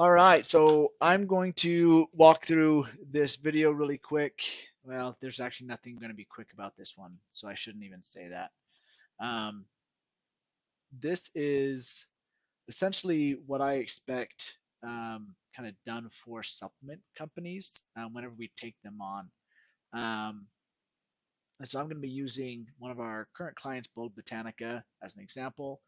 All right, so I'm going to walk through this video really quick. Well, there's actually nothing going to be quick about this one, so I shouldn't even say that. Um, this is essentially what I expect kind of done for supplement companies whenever we take them on. Um, and so I'm going to be using one of our current clients, Bold Botanica, as an example.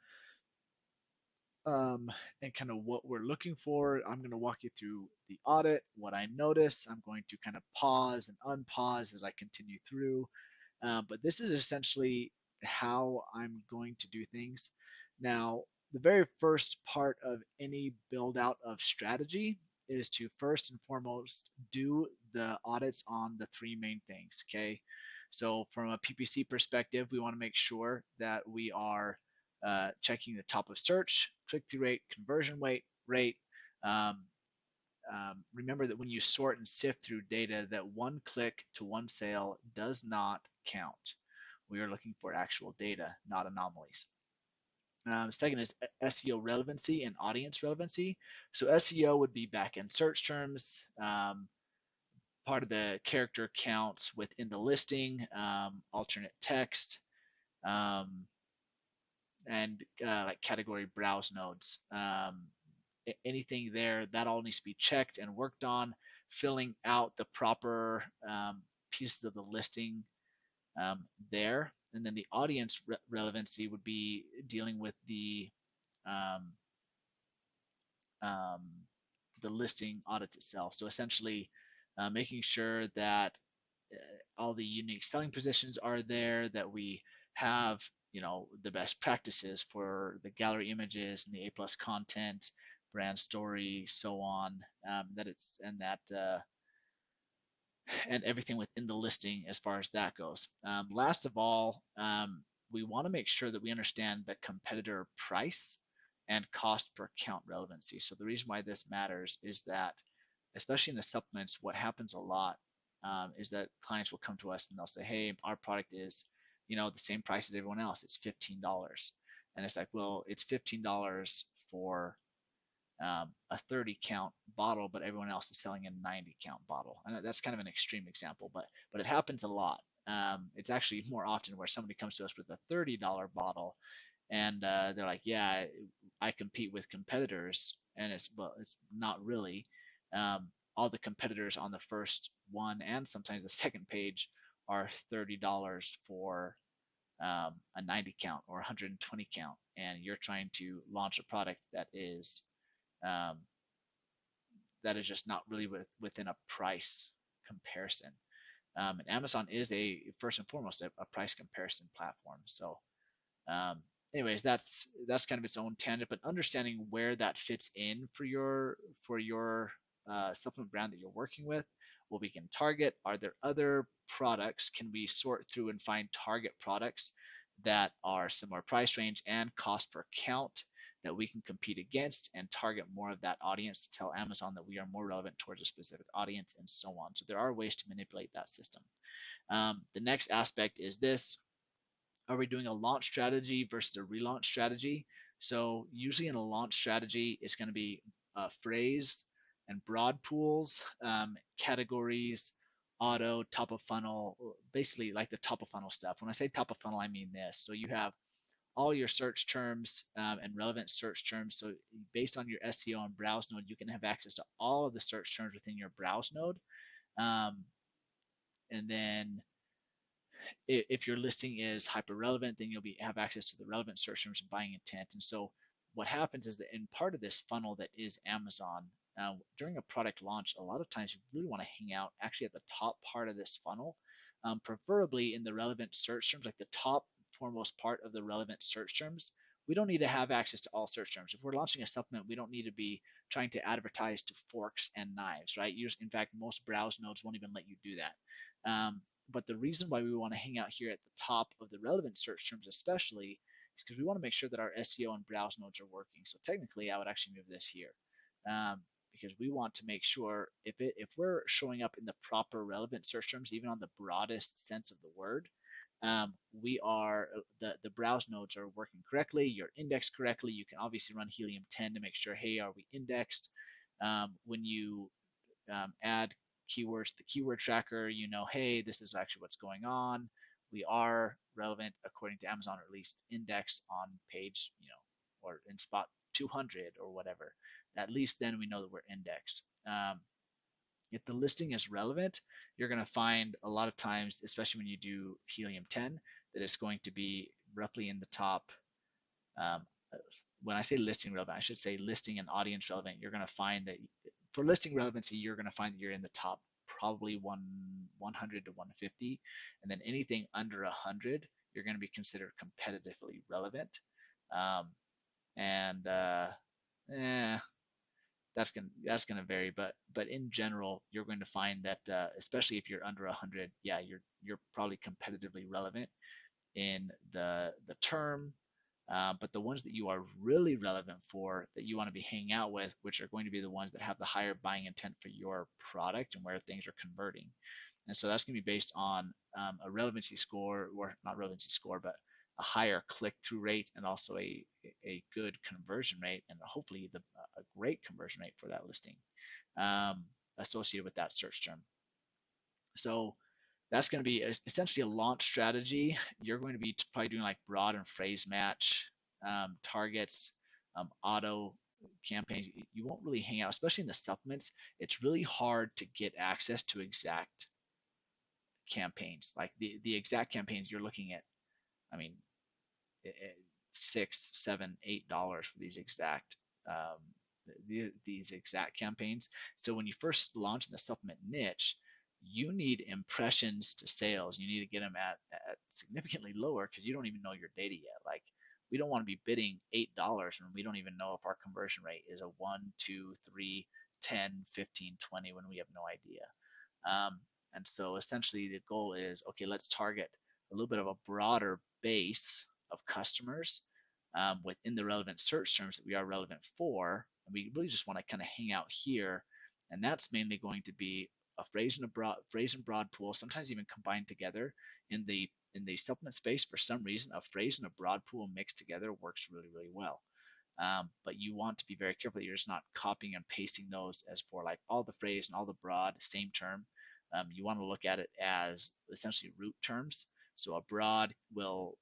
um, and kind of what we're looking for. I'm going to walk you through the audit, what I notice. I'm going to kind of pause and unpause as I continue through. But this is essentially how I'm going to do things. Now, the very first part of any build out of strategy is to first and foremost do the audits on the three main things. Okay. So, from a PPC perspective, we want to make sure that we are checking the top of search, click-through rate, conversion rate. Um, Remember that when you sort and sift through data, that one click to one sale does not count. We are looking for actual data, not anomalies. Second is SEO relevancy and audience relevancy. So SEO would be back-end search terms, part of the character counts within the listing, alternate text, um, and like category browse nodes. Anything there that all needs to be checked and worked on, filling out the proper pieces of the listing there. And then the audience relevancy would be dealing with um, um, the listing audits itself. So essentially, making sure that all the unique selling positions are there, that we have the best practices for the gallery images and the A plus content, brand story, so on. That it's and that and everything within the listing as far as that goes. Last of all, we want to make sure that we understand the competitor price and cost per count relevancy. So the reason why this matters is that, especially in the supplements, what happens a lot is that clients will come to us and they'll say, "Hey, our product is, the same price as everyone else. It's $15," and it's like, well, it's $15 for a 30 count bottle, but everyone else is selling a 90 count bottle. And that's kind of an extreme example, but it happens a lot. It's actually more often where somebody comes to us with a $30 bottle, and they're like, "Yeah, I compete with competitors," and it's not really. All the competitors on the first one and sometimes the second page are $30 for a 90 count or 120 count, and you're trying to launch a product um, that is just not really within a price comparison. And Amazon is first and foremost a price comparison platform. So, um, anyways, that's kind of its own tangent. But understanding where that fits in for your supplement brand that you're working with, what we can target. Are there other products? Can we sort through and find target products that are similar price range and cost per count that we can compete against and target more of that audience to tell Amazon that we are more relevant towards a specific audience and so on. So there are ways to manipulate that system. The next aspect is this: are we doing a launch strategy versus a relaunch strategy? So usually in a launch strategy, it's going to be phrase and broad pools, categories, auto, top of funnel, basically like the top of funnel stuff. When I say top of funnel, I mean this. So you have all your search terms and relevant search terms. So based on your SEO and browse node, you can have access to all of the search terms within your browse node. Um, and then if your listing is hyper relevant, then you'll have access to the relevant search terms and buying intent. And so what happens is that in part of this funnel that is Amazon, during a product launch, a lot of times you really want to hang out actually at the top part of this funnel, preferably in the relevant search terms, like the top foremost part of the relevant search terms. We don't need to have access to all search terms. If we're launching a supplement, we don't need to be trying to advertise to forks and knives, right? In fact, most browse nodes won't even let you do that. But the reason why we want to hang out here at the top of the relevant search terms especially is because we want to make sure that our SEO and browse nodes are working. So technically, I would actually move this here because we want to make sure if we're showing up in the proper relevant search terms, even on the broadest sense of the word, we are the browse nodes are working correctly. You're indexed correctly. You can obviously run Helium 10 to make sure, hey, are we indexed? When you add keywords to the keyword tracker, you know, hey, this is actually what's going on. We are relevant according to Amazon, or at least indexed on page, or in spot 200 or whatever. At least then we know that we're indexed. If the listing is relevant, you're going to find a lot of times, especially when you do Helium 10, that it's going to be roughly in the top. Um, when I say listing relevant, I should say listing and audience relevant. You're going to find that for listing relevancy, you're going to find that you're in the top probably 100 to 150, and then anything under 100, you're going to be considered competitively relevant. And that's gonna vary, but in general, you're going to find that especially if you're under 100, yeah, you're probably competitively relevant in the term. But the ones that you are really relevant for, that you want to be hanging out with, which are going to be the ones that have the higher buying intent for your product and where things are converting. And so that's going to be based on a relevancy score, or not relevancy score, but a higher click-through rate, and also a good conversion rate, and hopefully a great conversion rate for that listing associated with that search term. So that's going to be essentially a launch strategy. You're going to be probably doing like broad and phrase match targets, auto campaigns. You won't really hang out, especially in the supplements. It's really hard to get access to exact campaigns. Like the exact campaigns you're looking at, I mean, $6, $7, $8 for these exact these exact campaigns. So when you first launch in the supplement niche, you need impressions to sales. You need to get them at significantly lower, because you don't even know your data yet. Like, we don't want to be bidding $8 when we don't even know if our conversion rate is a 1, 2, 3, 10, 15, 20, when we have no idea. And so essentially the goal is, okay, let's target a little bit of a broader base of customers within the relevant search terms that we are relevant for. And we really just want to kind of hang out here. And that's mainly going to be a phrase and broad pool, sometimes even combined together. In the supplement space, for some reason, a phrase and a broad pool mixed together works really, really well. But you want to be very careful that you're just not copying and pasting those as for like all the phrase and all the broad, same term. You want to look at it as essentially root terms. So a broad will,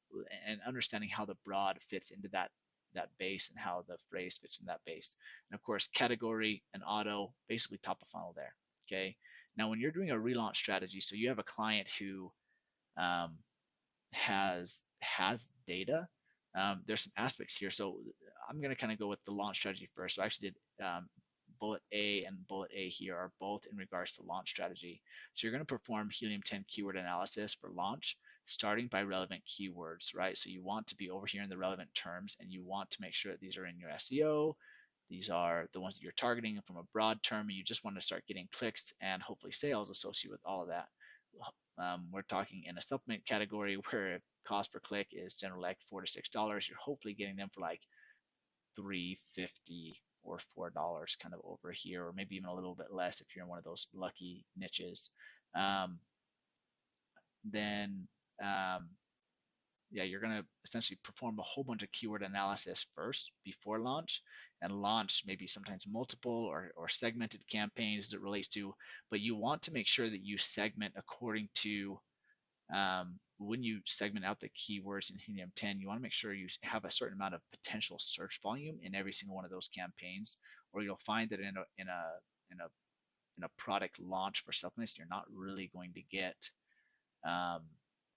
and understanding how the broad fits into that base, and how the phrase fits in that base. And of course, category and auto, basically top of funnel there. Okay. Now, when you're doing a relaunch strategy, so you have a client who has data, there's some aspects here. So I'm going to kind of go with the launch strategy first. So I actually did bullet A and bullet A here are both in regards to launch strategy. So you're going to perform Helium 10 keyword analysis for launch, starting by relevant keywords, right? So you want to be over here in the relevant terms, and you want to make sure that these are in your SEO. These are the ones that you're targeting from a broad term, and you just want to start getting clicks and hopefully sales associated with all of that. We're talking in a supplement category where cost per click is generally like $4 to $6. You're hopefully getting them for like $3.50 or $4 kind of over here, or maybe even a little bit less if you're in one of those lucky niches. Then yeah, you're going to essentially perform a whole bunch of keyword analysis first before launch, and launch maybe sometimes multiple or segmented campaigns that relates to, but you want to make sure that you segment according to when you segment out the keywords in Helium 10, you want to make sure you have a certain amount of potential search volume in every single one of those campaigns, or you'll find that in a product launch for supplements, you're not really going to get a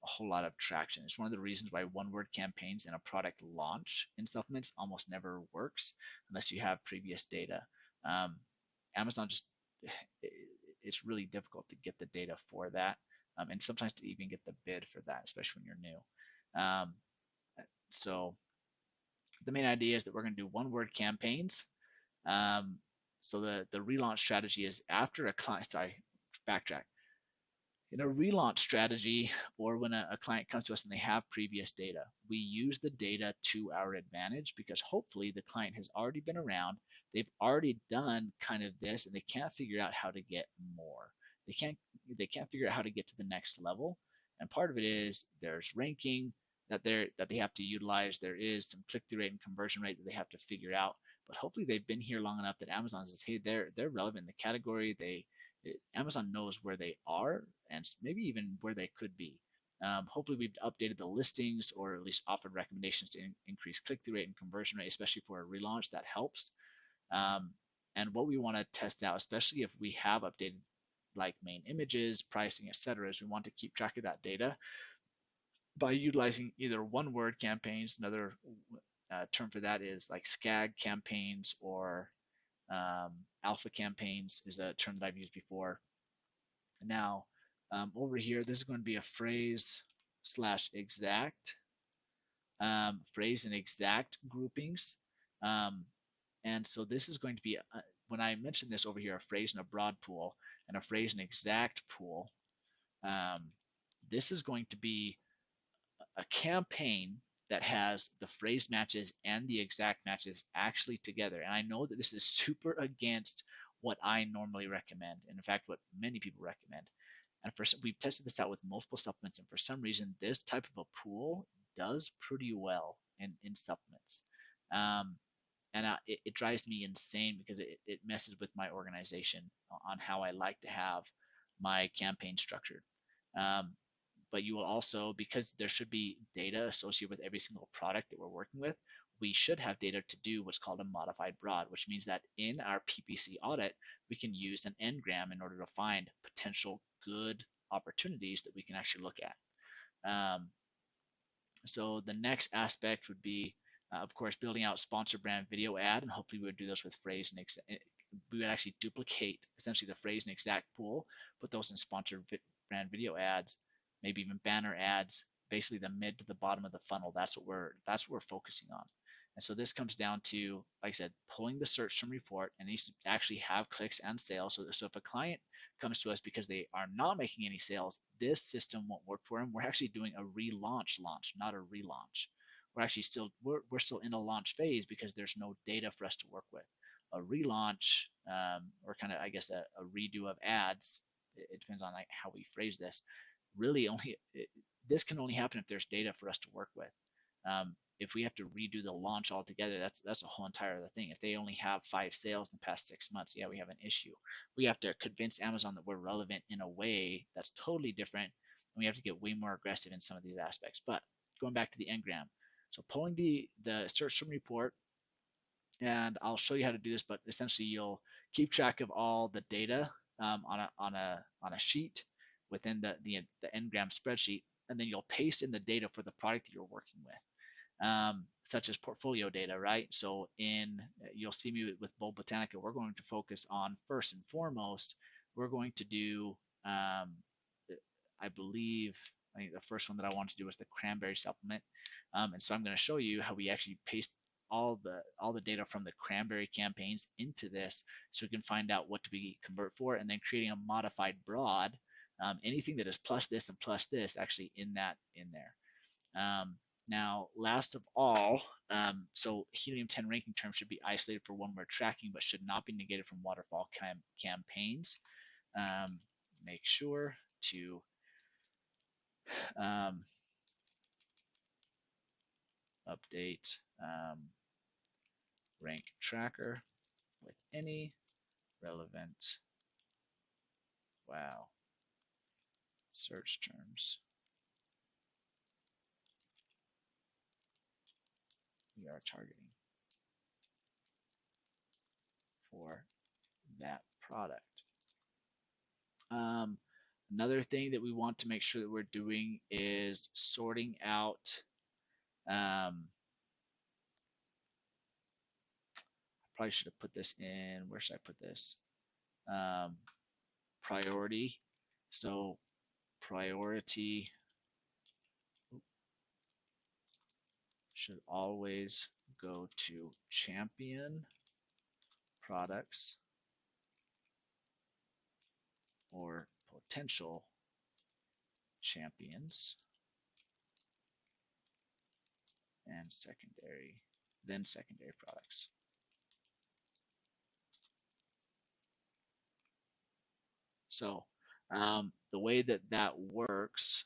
whole lot of traction. It's one of the reasons why one-word campaigns in a product launch in supplements almost never works unless you have previous data. Amazon just, it's really difficult to get the data for that, and sometimes to even get the bid for that, especially when you're new. So the main idea is that we're going to do one-word campaigns. So the relaunch strategy is after a client, sorry, backtrack. In a relaunch strategy, or when a client comes to us and they have previous data, we use the data to our advantage, because hopefully the client has already been around, they've already done kind of this, and they can't figure out how to get more. They can't figure out how to get to the next level. And part of it is there's ranking that they have to utilize. There is some click-through rate and conversion rate that they have to figure out. but hopefully they've been here long enough that Amazon says, hey, they're relevant in the category. Amazon knows where they are and maybe even where they could be. Hopefully we've updated the listings or at least offered recommendations to increase click-through rate and conversion rate, especially for a relaunch. That helps. Um, and what we want to test out, especially if we have updated like main images, pricing, etc., is we want to keep track of that data by utilizing either one word campaigns. Another term for that is like SCAG campaigns, or alpha campaigns is a term that I've used before. Now, over here, this is going to be a phrase slash exact, phrase and exact groupings. And so this is going to be, when I mention this over here, a phrase and a broad pool and a phrase and exact pool, this is going to be a campaign that has the phrase matches and the exact matches actually together. And I know that this is super against what I normally recommend, and in fact, what many people recommend. And we've tested this out with multiple supplements, and for some reason, this type of a pool does pretty well in supplements. Um, and it drives me insane because it messes with my organization on how I like to have my campaign structured. Um, but you will also, because there should be data associated with every single product that we're working with, we should have data to do what's called a modified broad, which means that in our PPC audit, we can use an engram in order to find potential good opportunities that we can actually look at. So the next aspect would be, of course, building out sponsor brand video ad, and hopefully we would do those with phrase and we would actually duplicate essentially the phrase and exact pool, put those in sponsored brand video ads, maybe even banner ads, basically the mid to the bottom of the funnel. That's what we're focusing on. And so this comes down to, like I said, pulling the search term report, and needs to actually have clicks and sales. So if a client comes to us because they are not making any sales, this system won't work for them. We're actually doing a relaunch launch, not a relaunch. We're still in a launch phase because there's no data for us to work with. A relaunch, or kind of, I guess, a redo of ads, it depends on like how we phrase this, really this can only happen if there's data for us to work with. If we have to redo the launch altogether, that's a whole entire other thing. If they only have 5 sales in the past 6 months, yeah, we have an issue. We have to convince Amazon that we're relevant in a way that's totally different, and we have to get way more aggressive in some of these aspects. But going back to the engram, so pulling the search term report, and I'll show you how to do this, but essentially you'll keep track of all the data on a sheet within the engram spreadsheet, and then you'll paste in the data for the product that you're working with, such as portfolio data, right? So you'll see me with Bold Botanica, we're going to focus on, first and foremost, we're going to do, I think the first one that I wanted to do was the cranberry supplement. And so I'm going to show you how we actually paste all the data from the cranberry campaigns into this, so we can find out what do we convert for, and then creating a modified broad, anything that is plus this and plus this actually in there. Now, last of all, so helium 10 ranking terms should be isolated for one word tracking, but should not be negated from waterfall campaigns. Make sure to update rank tracker with any relevant search terms we are targeting for that product. Another thing that we want to make sure that we're doing is sorting out, I probably should have put this in, where should I put this? Priority. So priority should always go to champion products or potential champions, and then secondary products. So the way that works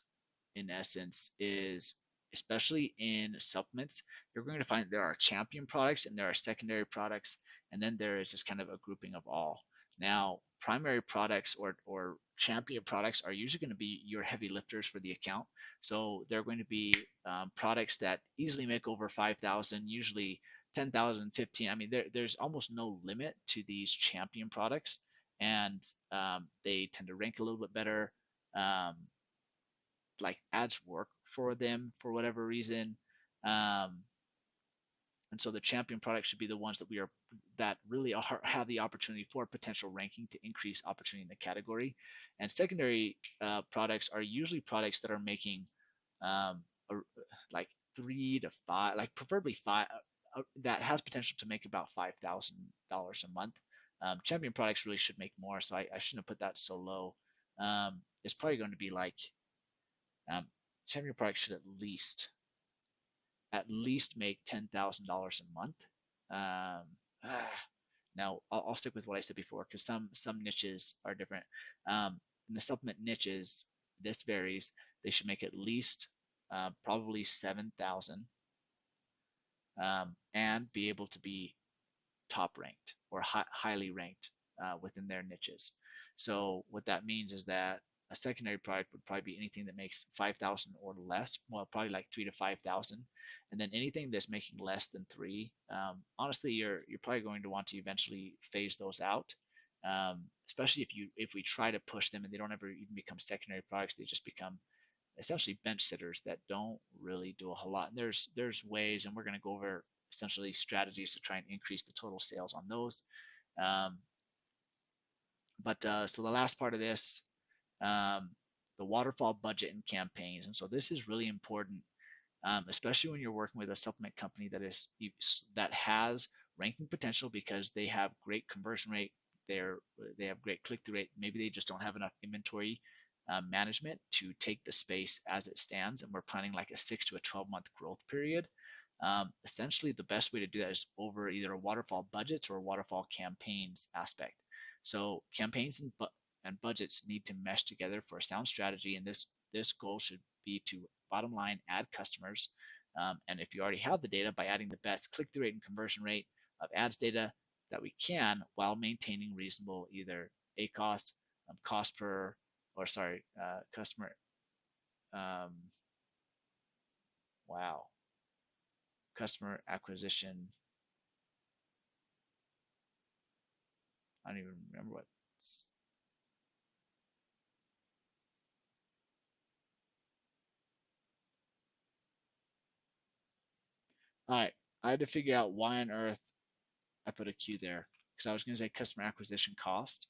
in essence is especially in supplements, you're going to find there are champion products and there are secondary products, and then there is just kind of a grouping of all. Now, primary products or champion products are usually going to be your heavy lifters for the account. So they're going to be products that easily make over 5,000, usually 10,000, 15. I mean, there's almost no limit to these champion products, and they tend to rank a little bit better. Um, like ads work for them for whatever reason. Um, and so the champion products should be the ones that really have the opportunity for potential ranking to increase opportunity in the category. And secondary products are usually products that are making um, a, like 3 to 5, like preferably five, that has potential to make about $5,000 a month. Champion products really should make more, so I shouldn't have put that so low. It's probably going to be like um, champion products should at least make $10,000 a month. Um, Now I'll stick with what I said before because some niches are different. In the supplement niches, this varies. They should make at least probably 7,000 and be able to be top ranked or highly ranked within their niches. So what that means is that a secondary product would probably be anything that makes 5,000 or less, well, probably like 3 to 5,000, and then anything that's making less than three. Honestly, you're probably going to want to eventually phase those out, especially if we try to push them and they don't ever even become secondary products. They just become essentially bench sitters that don't really do a whole lot. And there's ways, and we're going to go over essentially strategies to try and increase the total sales on those. Um, but so the last part of this, um, the waterfall budget and campaigns, and so this is really important, especially when you're working with a supplement company that has ranking potential because they have great conversion rate, they have great click-through rate. Maybe they just don't have enough inventory management to take the space as it stands, and we're planning like a 6 to 12 month growth period. Essentially, the best way to do that is over either a waterfall budgets or a waterfall campaigns aspect. So campaigns and budgets need to mesh together for a sound strategy, and this goal should be to bottom line add customers. And if you already have the data, by adding the best click-through rate and conversion rate of ads data that we can, while maintaining reasonable either ACoS, cost per, or sorry, customer. Um, wow, customer acquisition. I don't even remember what. All right, I had to figure out why on earth I put a Q there because I was going to say customer acquisition cost,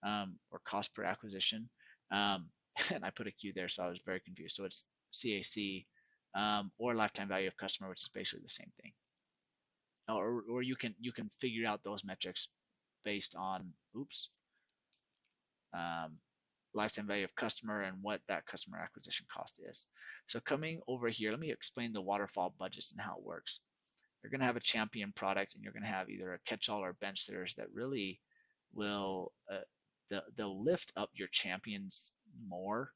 or cost per acquisition, and I put a Q there, so I was very confused. So it's CAC, or lifetime value of customer, which is basically the same thing. Or you can figure out those metrics based on um, lifetime value of customer and what that customer acquisition cost is. So coming over here, let me explain the waterfall budgets and how it works. You're going to have a champion product, and you're going to have either a catch-all or bench sitters that really will they'll lift up your champions more.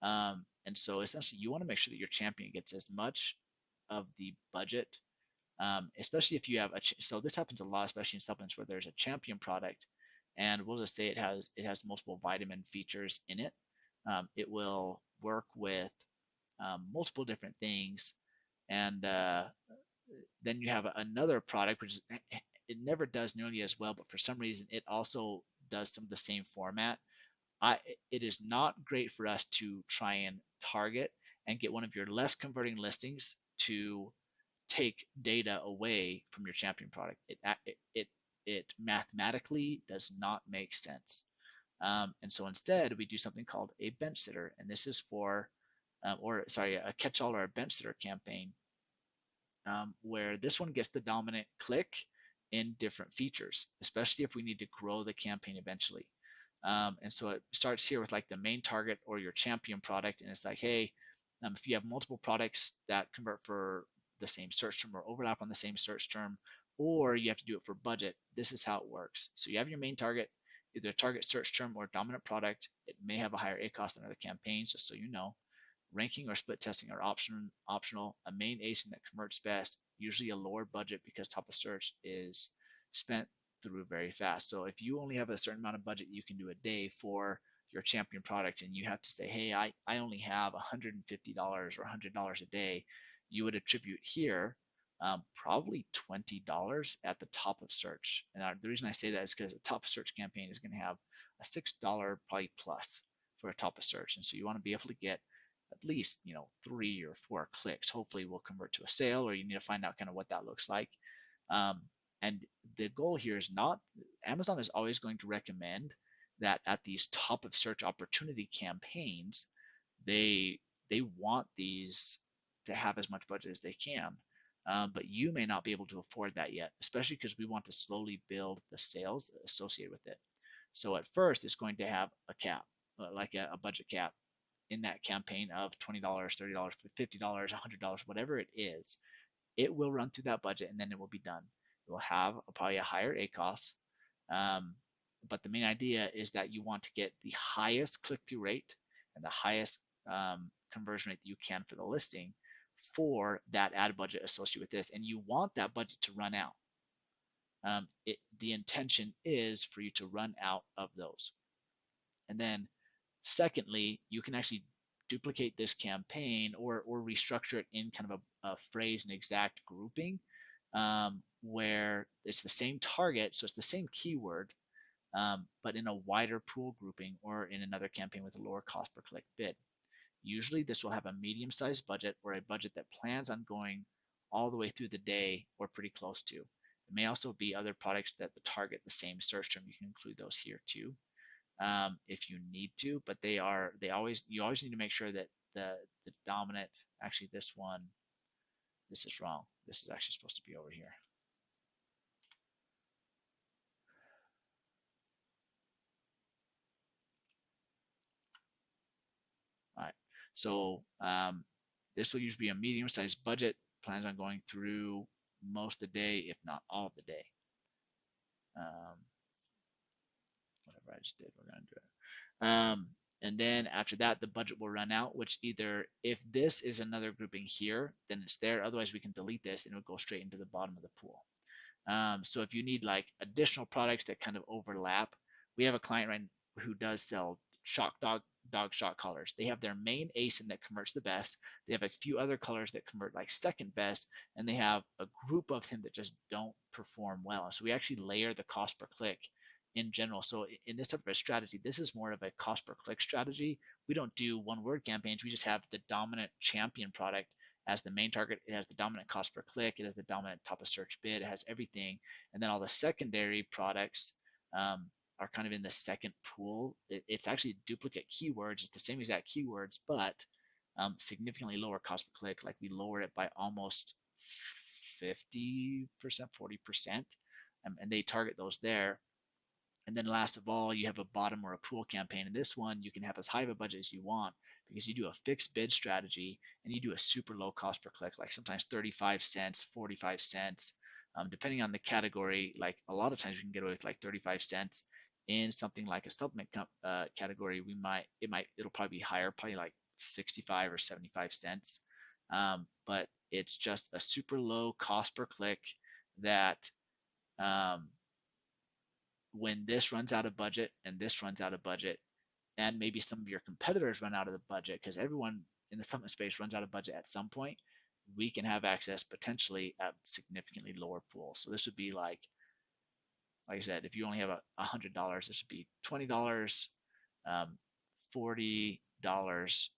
And so essentially, you want to make sure that your champion gets as much of the budget, especially if you have so this happens a lot, especially in supplements where there's a champion product, and we'll just say it has multiple vitamin features in it. It will work with multiple different things, and then you have another product which it never does nearly as well, but for some reason it also does some of the same format. It is not great for us to try and target and get one of your less converting listings to take data away from your champion product. It mathematically does not make sense. And so instead, we do something called a bench sitter, and this is for, or sorry, a catch-all or a bench sitter campaign, where this one gets the dominant click in different features, especially if we need to grow the campaign eventually. And so it starts here with like the main target or your champion product, and it's like, hey, if you have multiple products that convert for the same search term or overlap on the same search term, or you have to do it for budget, this is how it works. So you have your main target, either target search term or dominant product. It may have a higher ACoS than other campaigns, just so you know. Ranking or split testing are optional. A main ASIN that converts best, usually a lower budget because top of search is spent through very fast. So if you only have a certain amount of budget you can do a day for your champion product, and you have to say, hey, I only have $150 or $100 a day, you would attribute here probably $20 at the top of search. And the reason I say that is because a top of search campaign is going to have a $6 probably plus for a top of search. And so you want to be able to get at least 3 or 4 clicks. Hopefully will convert to a sale, or you need to find out kind of what that looks like. Um, and the goal here is not, Amazon is always going to recommend that at these top of search opportunity campaigns, they want these to have as much budget as they can. But you may not be able to afford that yet, especially because we want to slowly build the sales associated with it. So at first, it's going to have a cap, like a budget cap in that campaign of $20, $30, $50, $100, whatever it is. It will run through that budget, and then it will be done. It will have probably a higher ACoS. But the main idea is that you want to get the highest click-through rate and the highest conversion rate that you can for the listing for that ad budget associated with this. And you want that budget to run out. The intention is for you to run out of those. And then secondly, you can actually duplicate this campaign or restructure it in kind of a phrase and exact grouping where it's the same target, so it's the same keyword, but in a wider pool grouping or in another campaign with a lower cost per click bid. Usually this will have a medium-sized budget or a budget that plans on going all the way through the day or pretty close to. It may also be other products that target the same search term. You can include those here too if you need to, but you always need to make sure that the dominant, actually this is wrong. This is actually supposed to be over here. All right, so this will usually be a medium-sized budget, plans on going through most of the day, if not all of the day. Whatever I just did, we're gonna do it. And then after that, the budget will run out, which either, if this is another grouping here, then it's there. Otherwise, we can delete this and it will go straight into the bottom of the pool. So if you need like additional products that kind of overlap, we have a client right who does sell dog shock collars. They have their main ASIN that converts the best. They have a few other colors that convert like second best, and they have a group of them that just don't perform well. So we actually layer the cost per click in general. So in this type of a strategy, this is more of a cost per click strategy. We don't do one word campaigns. We just have the dominant champion product as the main target. It has the dominant cost per click. It has the dominant top of search bid. It has everything. And then all the secondary products are kind of in the second pool. It's actually duplicate keywords. It's the same exact keywords, but significantly lower cost per click. Like we lower it by almost 50%, 40%, and they target those there. And then last of all, you have a bottom or a pool campaign. In this one, you can have as high of a budget as you want because you do a fixed bid strategy and you do a super low cost per click, like sometimes 35 cents, 45 cents, depending on the category. Like a lot of times you can get away with like 35 cents. In something like a supplement category, it'll probably be higher, probably like 65 or 75 cents. But it's just a super low cost per click that when this runs out of budget and this runs out of budget, and maybe some of your competitors run out of the budget, because everyone in the supplement space runs out of budget at some point, we can have access potentially at significantly lower pools. So this would be like I said, if you only have $100, this would be $20, $40,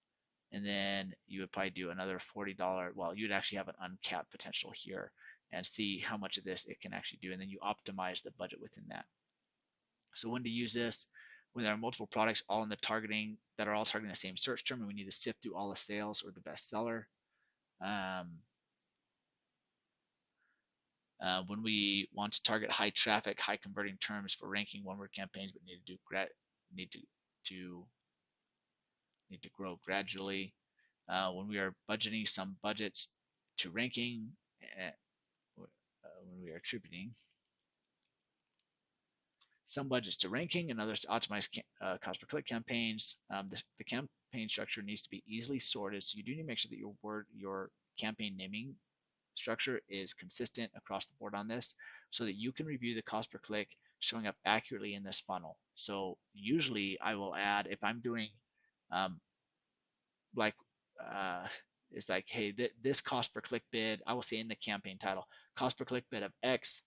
and then you would probably do another $40. Well, you'd actually have an uncapped potential here and see how much of this it can actually do, and then you optimize the budget within that. So when to use this, when there are multiple products all in the targeting that are all targeting the same search term, and we need to sift through all the sales or the best seller. When we want to target high traffic, high converting terms for ranking one-word campaigns, but need to grow gradually. When we are budgeting some budgets to ranking, when we are attributing some budgets to ranking and others to optimize cost per click campaigns. The campaign structure needs to be easily sorted. So you do need to make sure that your campaign naming structure is consistent across the board on this so that you can review the cost per click showing up accurately in this funnel. So usually I will add, if I'm doing um, like uh, it's like, hey, this cost per click bid, I will say in the campaign title, cost per click bid of X,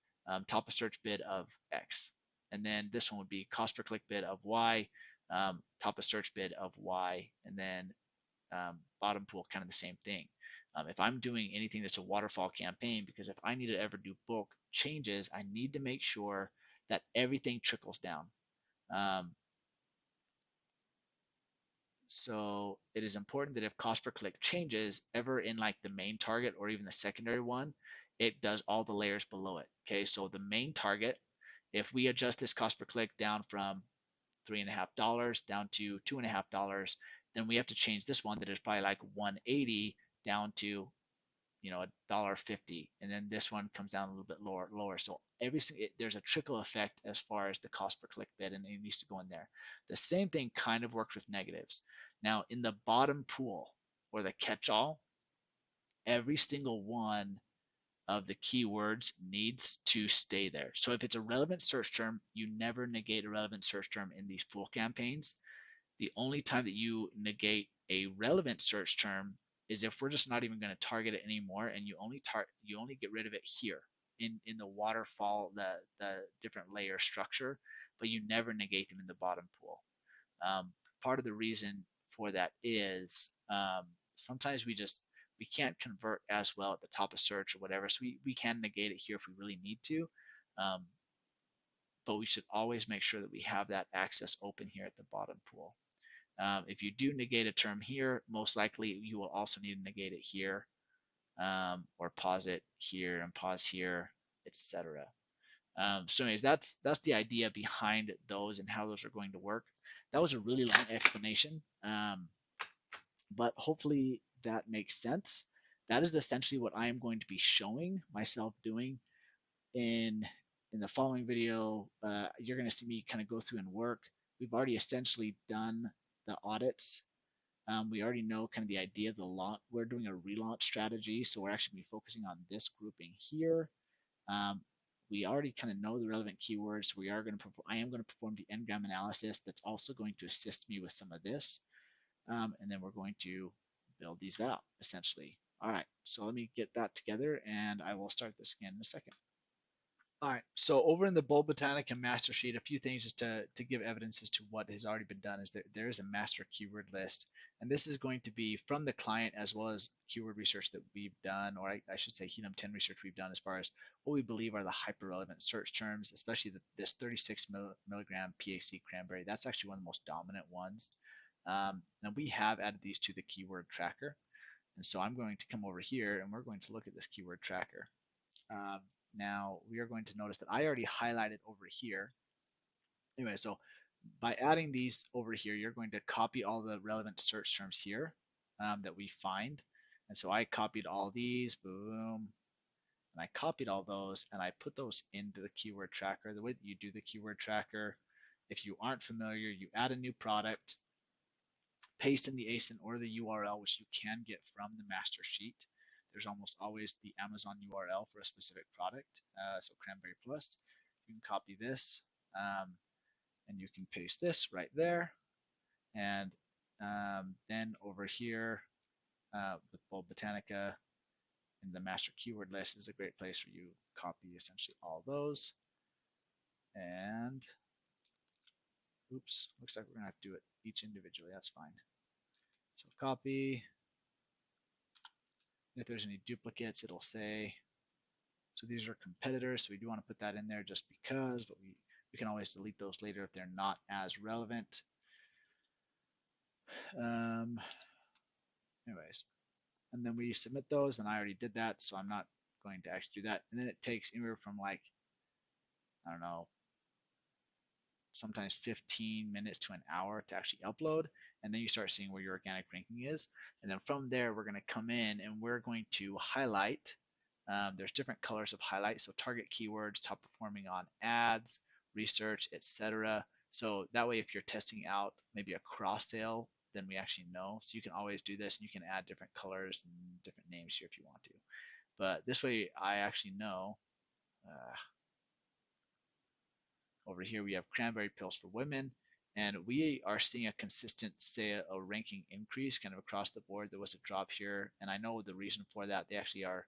top of search bid of X. And then this one would be cost per click bid of Y, top of search bid of Y, and then bottom pool, kind of the same thing. If I'm doing anything that's a waterfall campaign, because if I need to ever do bulk changes, I need to make sure that everything trickles down. Um, so it is important that if cost per click changes ever in like the main target or even the secondary one, it does all the layers below it. Okay, so the main target, if we adjust this cost per click down from $3.50 down to $2.50, then we have to change this one that is probably like 180 down to $1.50, and then this one comes down a little bit lower. So there's a trickle effect as far as the cost per click bid, and it needs to go in there. The same thing kind of works with negatives. Now in the bottom pool or the catch-all, every single one of the keywords needs to stay there. So if it's a relevant search term, you never negate a relevant search term in these pool campaigns. The only time that you negate a relevant search term is if we're just not even going to target it anymore, and you only get rid of it here in the waterfall, the different layer structure, but you never negate them in the bottom pool. Part of the reason for that is sometimes we can't convert as well at the top of search or whatever, so we can negate it here if we really need to. Um, but we should always make sure that we have that access open here at the bottom pool. If you do negate a term here, most likely you will also need to negate it here, or pause it here and pause here, etc. So anyways, that's the idea behind those and how those are going to work. That was a really long explanation, but hopefully that makes sense. That is essentially what I am going to be showing myself doing in the following video. You're going to see me kind of go through and work. We've already essentially done the audits. We already know kind of the idea of the launch. We're doing a relaunch strategy, so we're actually be focusing on this grouping here. We already kind of know the relevant keywords. I am going to perform the n-gram analysis that's also going to assist me with some of this. And then we're going to build these out essentially. All right, so let me get that together and I will start this again in a second. All right, so over in the Bulb Botanica master sheet, a few things just to give evidence as to what has already been done is that there is a master keyword list, and this is going to be from the client as well as keyword research that we've done, or I should say Helium 10 research we've done as far as what we believe are the hyper-relevant search terms, especially this 36 milligram PAC cranberry. That's actually one of the most dominant ones. And we have added these to the keyword tracker, and so I'm going to come over here and we're going to look at this keyword tracker. Now we are going to notice that I already highlighted over here. Anyway, so by adding these over here, you're going to copy all the relevant search terms here that we find. And so I copied all these, boom, and I copied all those and I put those into the keyword tracker. The way that you do the keyword tracker, if you aren't familiar, you add a new product, paste in the ASIN or the URL, which you can get from the master sheet. There's almost always the Amazon URL for a specific product. So Cranberry Plus, you can copy this and you can paste this right there. And then over here with Bulb Botanica in the master keyword list is a great place where you copy essentially all those. And oops, looks like we're gonna have to do it each individually. That's fine. So copy. If there's any duplicates, it'll say, so these are competitors, so we do want to put that in there just because, but we can always delete those later if they're not as relevant. Anyways, and then we submit those, and I already did that, so I'm not going to actually do that. And then it takes anywhere from like, I don't know, sometimes 15 minutes to an hour to actually upload, and then you start seeing where your organic ranking is. And then from there, we're going to come in and we're going to highlight. There's different colors of highlight, so target keywords, top performing on ads, research, etc. So that way, if you're testing out maybe a cross sale then we actually know. So you can always do this, and you can add different colors and different names here if you want to. But this way, I actually know. Over here, we have cranberry pills for women, and we are seeing a consistent, say, a ranking increase kind of across the board. There was a drop here, and I know the reason for that. They actually are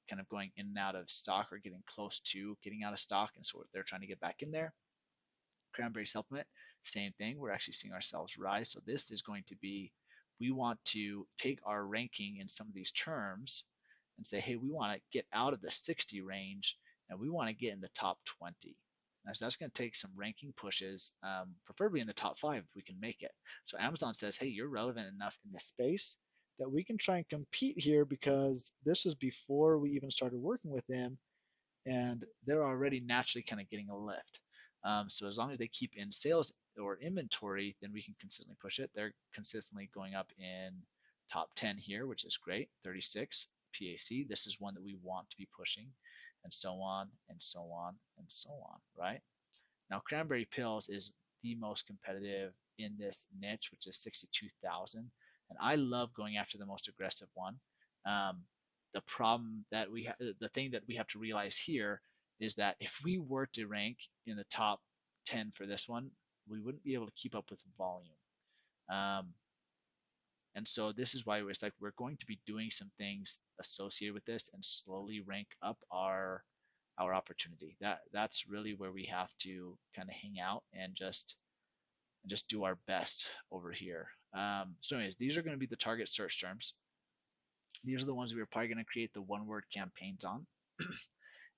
kind of going in and out of stock or getting close to getting out of stock, and so they're trying to get back in there. Cranberry supplement, same thing. We're actually seeing ourselves rise. So this is going to be, we want to take our ranking in some of these terms and say, hey, we want to get out of the 60 range and we want to get in the top 20. So that's going to take some ranking pushes, preferably in the top 5 if we can make it. So Amazon says, hey, you're relevant enough in this space that we can try and compete here, because this was before we even started working with them, and they're already naturally kind of getting a lift. So as long as they keep in sales or inventory, then we can consistently push it. They're consistently going up in top 10 here, which is great. 36 PAC. This is one that we want to be pushing, and so on and so on and so on, right? Now, cranberry pills is the most competitive in this niche, which is 62,000. And I love going after the most aggressive one. The problem that we have, the thing that we have to realize here is that if we were to rank in the top 10 for this one, we wouldn't be able to keep up with volume. And so this is why it's like we're going to be doing some things associated with this and slowly rank up our opportunity. That's really where we have to kind of hang out and just do our best over here. So anyways, these are going to be the target search terms. These are the ones we're probably going to create the one-word campaigns on.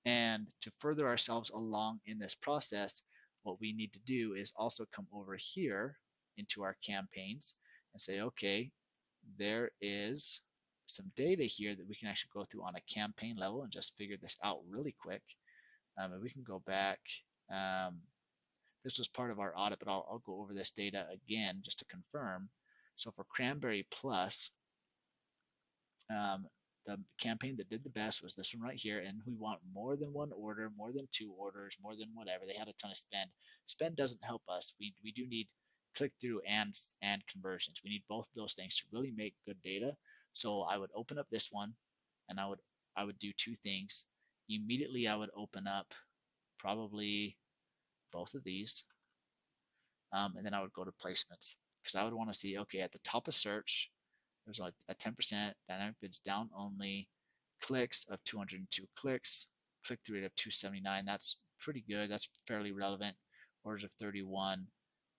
And to further ourselves along in this process, what we need to do is also come over here into our campaigns and say, okay, there is some data here that we can actually go through on a campaign level and just figure this out really quick. And we can go back. This was part of our audit, but I'll go over this data again just to confirm. So for Cranberry Plus, the campaign that did the best was this one right here, and we want more than one order, more than 2 orders, more than whatever. They had a ton of spend. Spend doesn't help us. We do need click-through and conversions. We need both of those things to really make good data. So I would open up this one, and I would do 2 things. Immediately I would open up probably both of these, and then I would go to placements, because I would want to see, okay, at the top of search, there's a 10% dynamic bids down only, clicks of 202 clicks, click-through rate of 279. That's pretty good. That's fairly relevant. Orders of 31.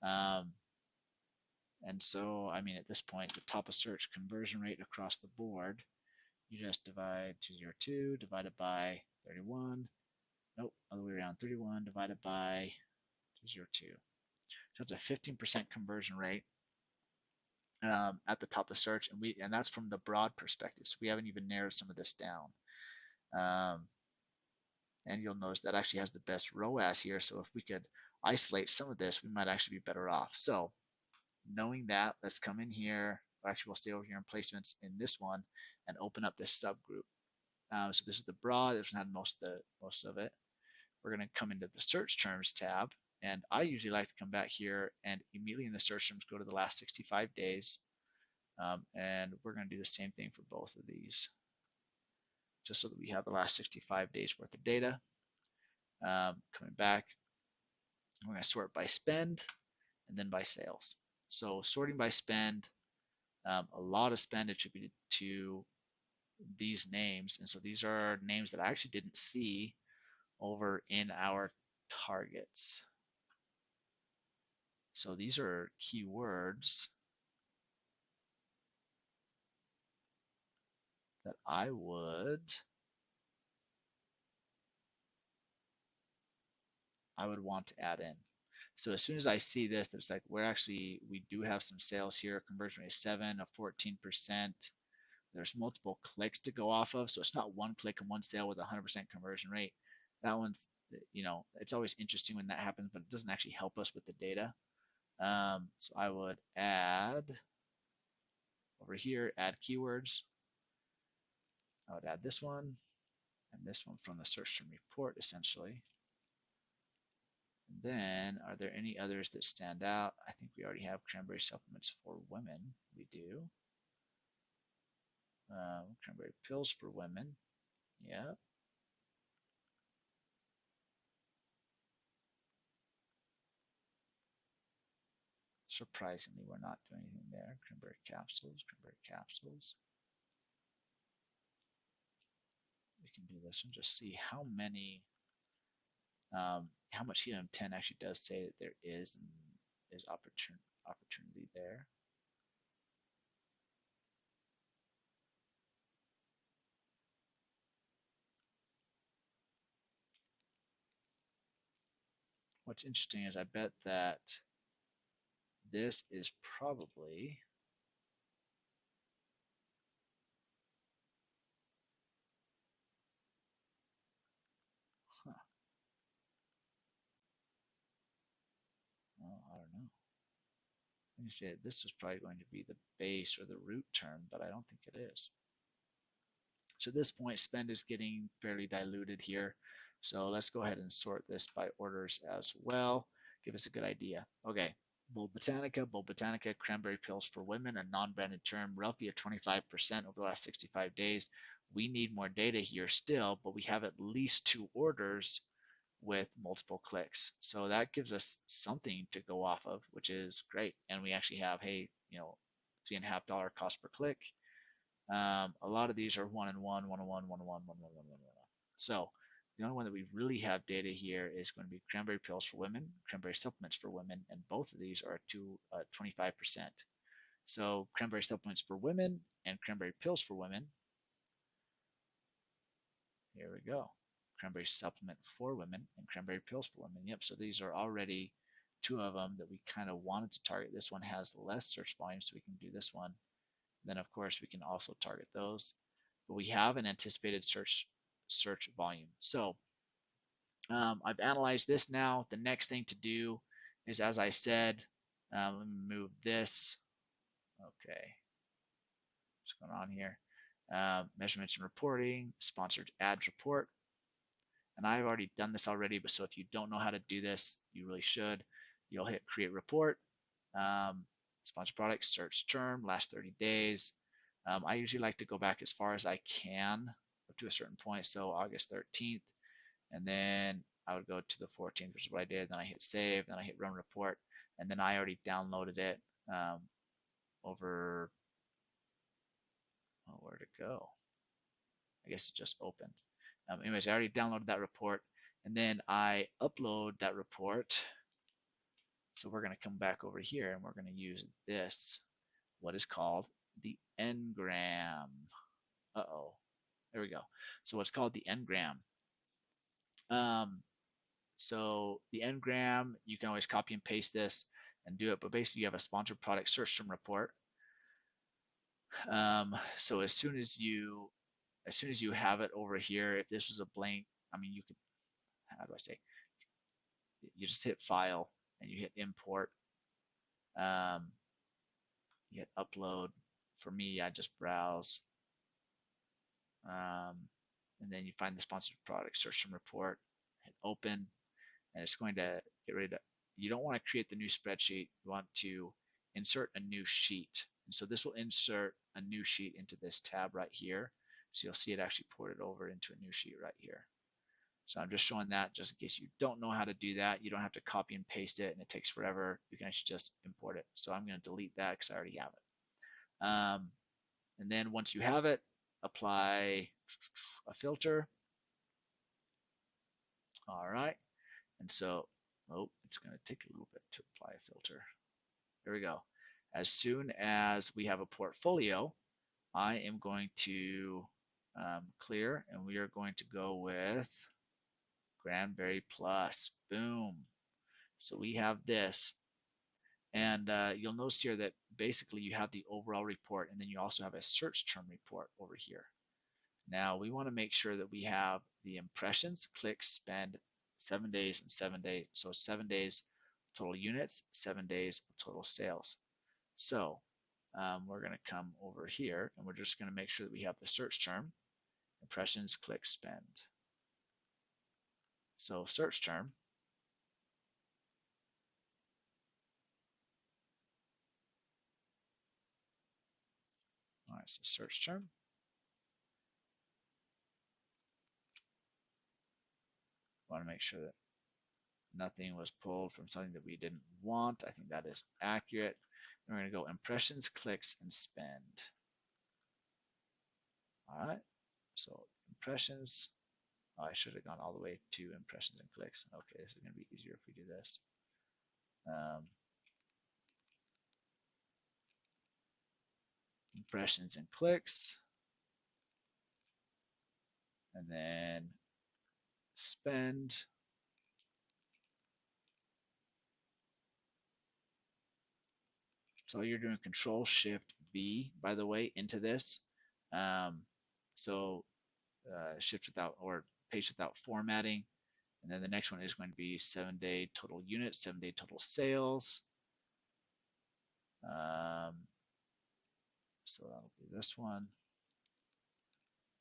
And so, I mean, at this point, the top of search conversion rate across the board, you just divide 202 divided by 31. Nope, other way around. 31 divided by 202. So it's a 15% conversion rate at the top of search, and that's from the broad perspective. So we haven't even narrowed some of this down. And you'll notice that actually has the best ROAS here. So if we could isolate some of this, we might actually be better off. So knowing that, let's come in here. Actually, we'll stay over here in placements in this one and open up this subgroup. So this is the broad. This one had most of it. We're going to come into the search terms tab, and I usually like to come back here and immediately in the search terms go to the last 65 days, and we're going to do the same thing for both of these, just so that we have the last 65 days worth of data. Coming back, we're going to sort by spend and then by sales. So sorting by spend, a lot of spend attributed to these names, and so these are names that I actually didn't see over in our targets. So these are keywords that I would want to add in. So as soon as I see this, there's like, we do have some sales here. Conversion rate 7 of 14%. There's multiple clicks to go off of. So it's not one click and one sale with 100% conversion rate. That one's, it's always interesting when that happens, but it doesn't actually help us with the data. So I would add over here, add keywords. I would add this one and this one from the search term report, essentially. Then, are there any others that stand out? I think we already have cranberry supplements for women. We do. Cranberry pills for women. Yeah. Surprisingly, we're not doing anything there. Cranberry capsules, cranberry capsules. We can do this and just see how much helium 10 actually does say that there is opportunity there. What's interesting is I bet that this is probably, huh, well, I don't know. Let me say this is probably going to be the base or the root term, but I don't think it is. So at this point, spend is getting fairly diluted here. So let's go ahead and sort this by orders as well. Give us a good idea. Okay, Bold Botanica, cranberry pills for women, a non-branded term, roughly at 25% over the last 65 days. We need more data here still, but we have at least 2 orders with multiple clicks. So that gives us something to go off of, which is great. And we actually have, hey, $3.50 cost per click. A lot of these are 1 and 1, 1 and 1, 1 and 1, 1 and 1, 1 and 1, 1 and 1. So the only one that we really have data here is going to be cranberry pills for women, cranberry supplements for women, and both of these are to 25%. So cranberry supplements for women and cranberry pills for women. Here we go. Cranberry supplement for women and cranberry pills for women. Yep, so these are already 2 of them that we kind of wanted to target. This one has less search volume, so we can do this one. Then, of course, we can also target those. But we have an anticipated search volume. So I've analyzed this now. The next thing to do is, as I said, let me move this. Okay, what's going on here? Measurements and reporting, sponsored ads report. And I've already done this already, but so if you don't know how to do this, you really should. You'll hit create report, sponsored products, search term, last 30 days. I usually like to go back as far as I can up to a certain point. So August 13th, and then I would go to the 14th, which is what I did. Then I hit save, then I hit run report, and then I already downloaded it over, oh, where'd it go? I guess it just opened. Anyways, I already downloaded that report, and then I upload that report. So we're going to come back over here, and we're going to use this, what is called the engram. Uh-oh, there we go. So what's called the engram. So the engram, you can always copy and paste this and do it, but basically you have a sponsored product search term report. So as soon as you have it over here, if this was a blank, I mean, you could, how do I say, you just hit file and you hit import. You hit upload. For me, I just browse, and then you find the sponsored product search term report, hit open, and it's going to get rid of. You don't want to create the new spreadsheet. You want to insert a new sheet. And so this will insert a new sheet into this tab right here. So you'll see it actually ported over into a new sheet right here. So I'm just showing that just in case you don't know how to do that. You don't have to copy and paste it and it takes forever. You can actually just import it. So I'm going to delete that because I already have it. And then once you have it, apply a filter. All right. And so, oh, it's going to take a little bit to apply a filter. There we go. As soon as we have a portfolio, I am going to clear, and we are going to go with Cranberry Plus. Boom. So we have this. And you'll notice here that basically you have the overall report, and then you also have a search term report over here. Now we want to make sure that we have the impressions, clicks, spend, 7 days and 7 days. So 7 days total units, 7 days total sales. So we're going to come over here, and we're just going to make sure that we have the search term, impressions, clicks, spend. So search term, right, so search term. Want to make sure that nothing was pulled from something that we didn't want. I think that is accurate. And we're going to go impressions, clicks, and spend. All right, so impressions. Oh, I should have gone all the way to impressions and clicks. Okay, this is going to be easier if we do this. Impressions and clicks, and then spend. So you're doing Control Shift V, by the way, into this. So shift without or paste without formatting. And then the next one is going to be 7-day total units, 7-day total sales. So that'll be this one.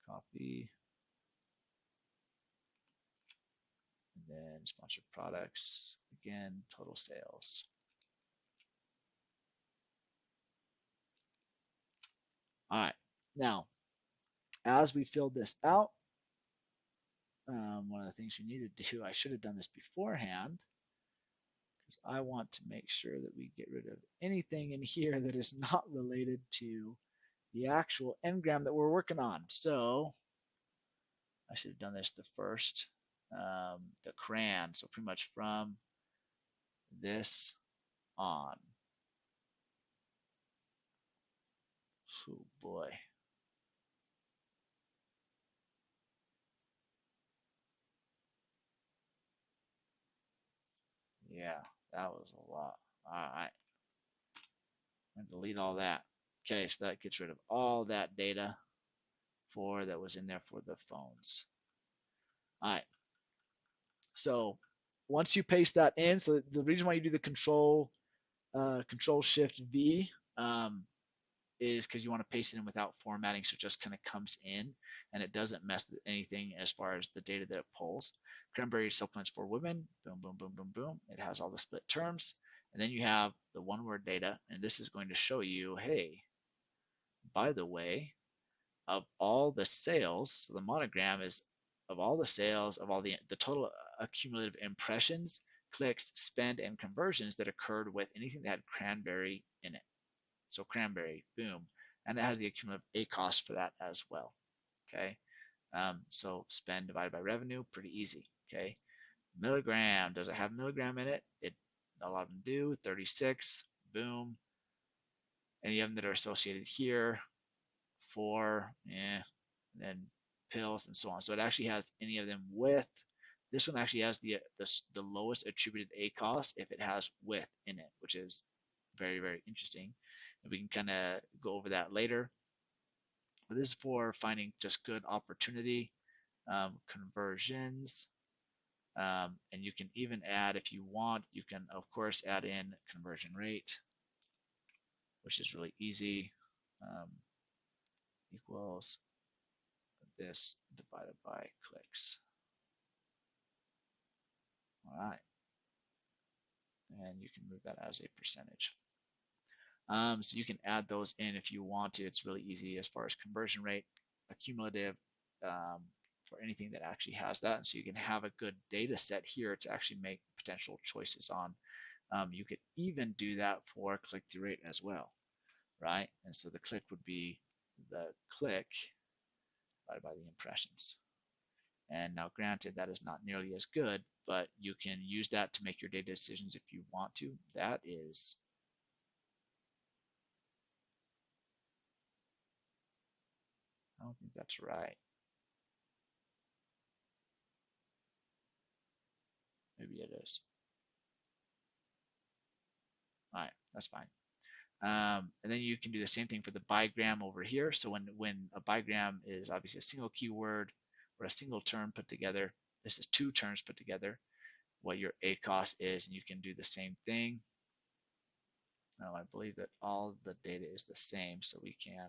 Copy. And then sponsored products. Again, total sales. All right. Now, as we fill this out, one of the things you need to do, I should have done this beforehand, because I want to make sure that we get rid of anything in here that is not related to the actual ngram that we're working on. So I should have done this the first, the cran. So pretty much from this on. Oh boy. Yeah, that was a lot. All right. I'm going to delete all that. Okay, so that gets rid of all that data that was in there for the phones. All right. So once you paste that in, so the reason why you do the Control Shift V is because you want to paste it in without formatting, so it just kind of comes in and it doesn't mess with anything as far as the data that it pulls. Cranberry supplements for women, boom, boom, boom, boom, boom. It has all the split terms. And then you have the one-word data, and this is going to show you, hey, by the way, of all the sales, so the monogram is of all the sales, of all the total accumulative impressions, clicks, spend, and conversions that occurred with anything that had cranberry in it. So cranberry, boom. And it has the accumulative ACoS for that as well. Okay. So spend divided by revenue, pretty easy. Okay. Milligram, does it have milligram in it? A lot of them do. 36, boom. Any of them that are associated here, 4, and then pills and so on. So it actually has any of them with. This one actually has the lowest attributed ACoS if it has with in it, which is very, very interesting. And we can kind of go over that later. But this is for finding just good opportunity, conversions, and you can even add, if you want, you can of course add in conversion rate, which is really easy. Equals this divided by clicks. All right. And you can move that as a percentage. So you can add those in if you want to. It's really easy as far as conversion rate, accumulative, for anything that actually has that. And so you can have a good data set here to actually make potential choices on. You could even do that for click-through rate as well, right? And so the click would be the click divided by the impressions. And now granted, that is not nearly as good, but you can use that to make your data decisions if you want to. That is I don't think that's right. Maybe it is. All right, that's fine. And then you can do the same thing for the bigram over here. So when a bigram is obviously a single keyword or a single term put together, this is 2 terms put together, what your ACoS is, and you can do the same thing. Now I believe that all the data is the same, so we can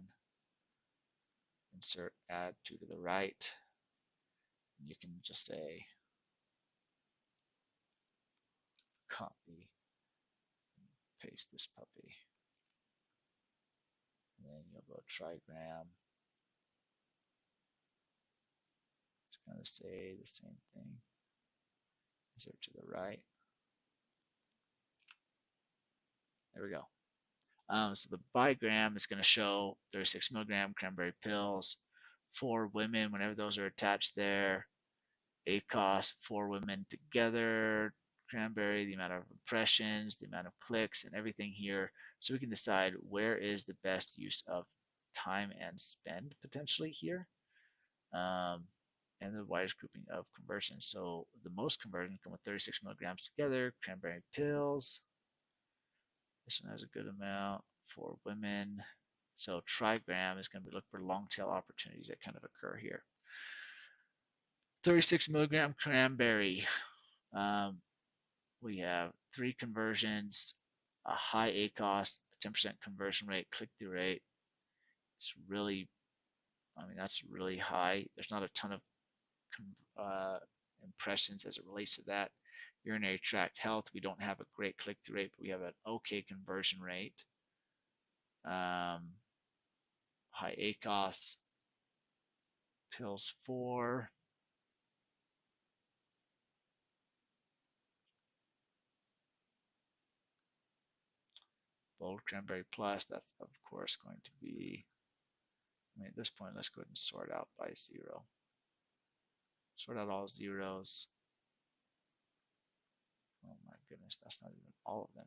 insert add to the right. And you can just say copy, paste this puppy. And then you'll go trigram. It's going to say the same thing. Insert to the right. There we go. So the bigram is going to show 36 milligram cranberry pills for women whenever those are attached there. ACOS for women together, cranberry, the amount of impressions, the amount of clicks, and everything here. So we can decide where is the best use of time and spend potentially here. And the widest grouping of conversions. So the most conversions come with 36 milligrams together, cranberry pills. This one has a good amount for women. So trigram is going to be look for long tail opportunities that kind of occur here. 36 milligram cranberry. We have 3 conversions, a high ACOS, a 10% conversion rate, click-through rate. It's really, I mean, that's really high. There's not a ton of impressions as it relates to that. Urinary tract health, we don't have a great click-through rate, but we have an okay conversion rate. High ACOS, pills 4. Bold cranberry plus, that's of course going to be, I mean, at this point, let's go ahead and sort out by 0. Sort out all zeros. Oh my goodness, that's not even all of them.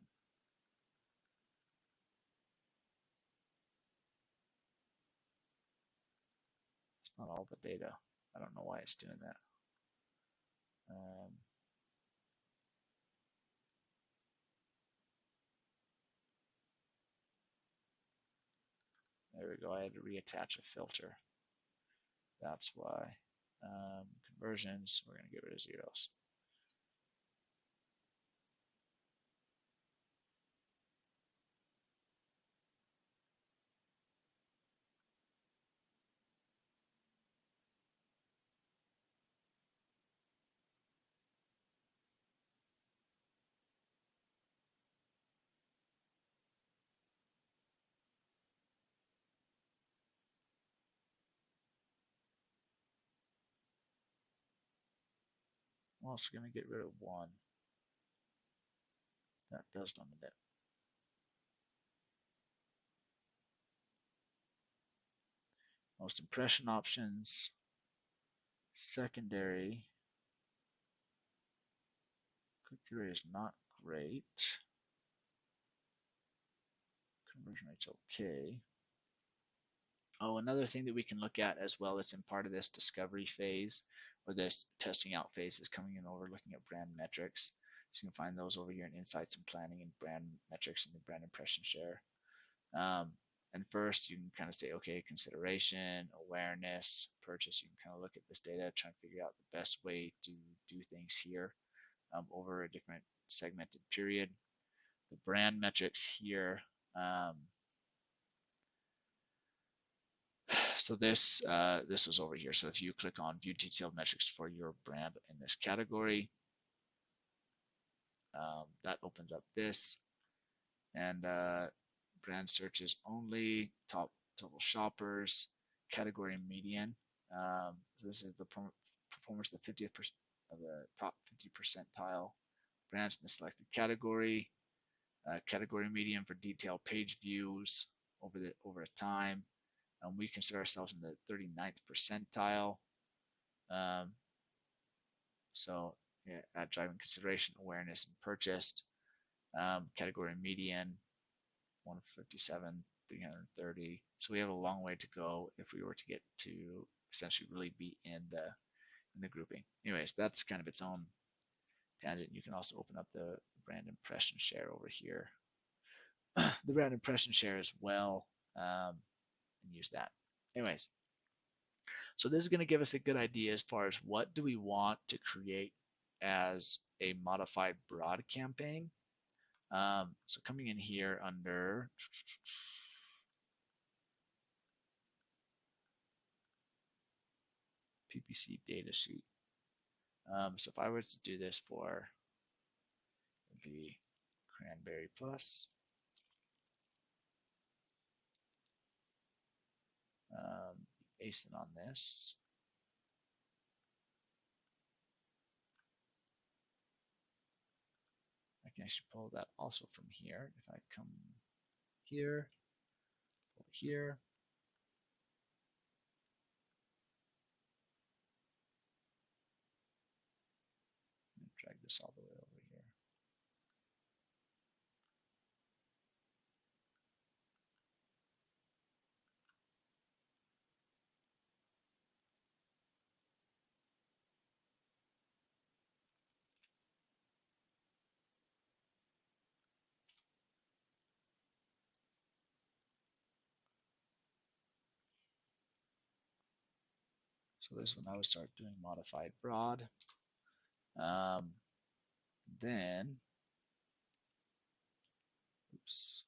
It's not all the data. I don't know why it's doing that. There we go. I had to reattach a filter. That's why. Conversions, we're going to get rid of zeros. I'm also going to get rid of 1. That does limit it. Most impression options, secondary. Click-through rate is not great. Conversion rate's okay. Oh, another thing that we can look at as well that's in part of this discovery phase or this testing out phase is coming in over looking at brand metrics. So you can find those over here in insights and planning and brand metrics and the brand impression share. And first you can kind of say, okay, consideration, awareness, purchase. You can kind of look at this data, try and figure out the best way to do things here over a different segmented period. The brand metrics here, so this is over here. So if you click on view detailed metrics for your brand in this category, that opens up this, and brand searches only, top total shoppers, category median. So this is the performance of the 50th of the top 50 percentile brands in the selected category. Category median for detailed page views over time. We consider ourselves in the 39th percentile. So yeah, at driving consideration, awareness, and purchased. Category median, 157, 330. So we have a long way to go if we were to get to essentially really be in the grouping. Anyways, that's kind of its own tangent. You can also open up the brand impression share over here. The brand impression share as well, and use that. Anyways, so this is going to give us a good idea as far as what do we want to create as a modified broad campaign. So coming in here under PPC data sheet. So if I were to do this for the Cranberry Plus, Ace it on this. I can actually pull that also from here. If I come here, pull it here, and drag this all the way over here. So this is when I would start doing modified broad. Um, then, oops,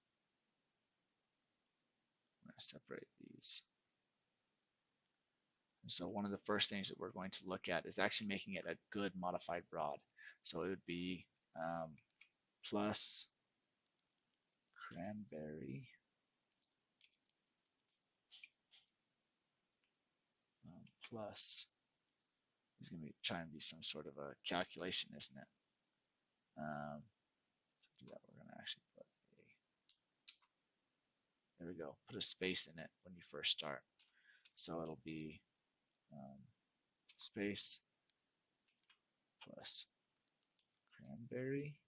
I'm going to separate these. And so one of the first things that we're going to look at is actually making it a good modified broad. So it would be plus cranberry plus is going to be trying to be some sort of a calculation, isn't it? To do that, we're going to actually put a, there we go, put a space in it when you first start. So it'll be space plus cranberry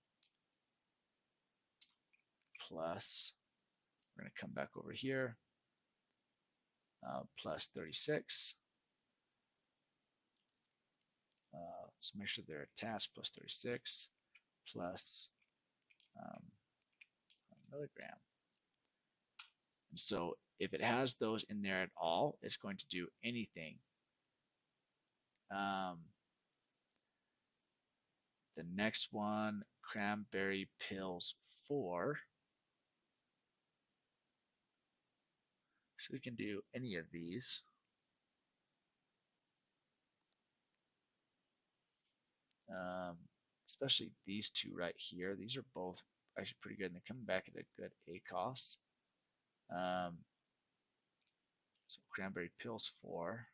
plus, we're going to come back over here, plus 36. So make sure they're attached, plus 36 plus a milligram. And so if it has those in there at all, it's going to do anything. The next one, cranberry pills 4. So we can do any of these. Especially these two right here. These are both actually pretty good, and they're coming back at a good ACOS. So cranberry pills 4.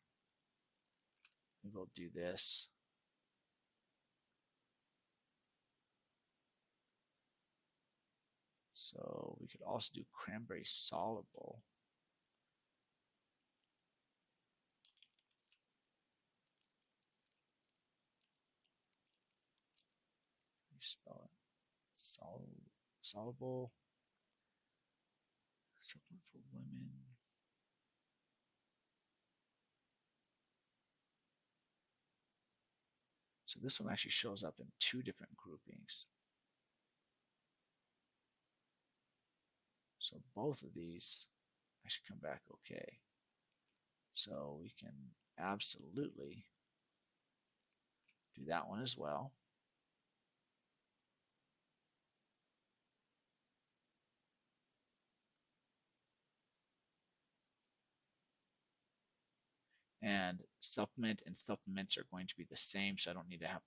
Maybe we'll do this. So we could also do cranberry soluble. How do you spell it? Soluble. Supplement for women. So this one actually shows up in 2 different groupings. So both of these actually come back okay. So we can absolutely do that one as well. And supplement and supplements are going to be the same, so I don't have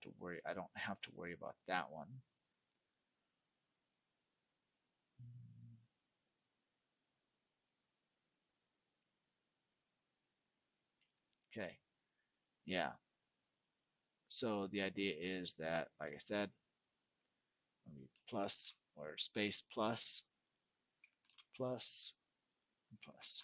to worry about that one. Okay, yeah. So the idea is that, like I said, plus or space plus, plus, plus.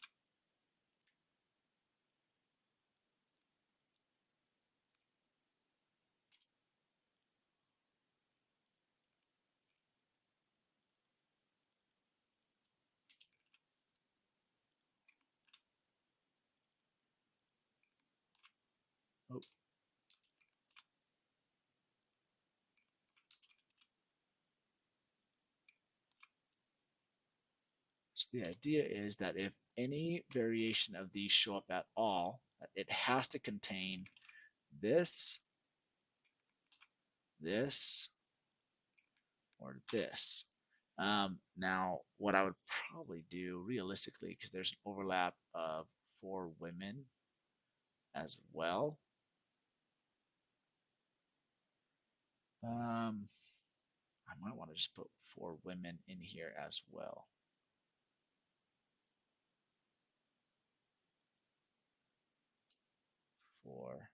Oh. So the idea is that if any variation of these show up at all, it has to contain this, this, or this. Now, what I would probably do realistically, because there's an overlap of 4 women as well. I might want to just put 4 women in here as well. for,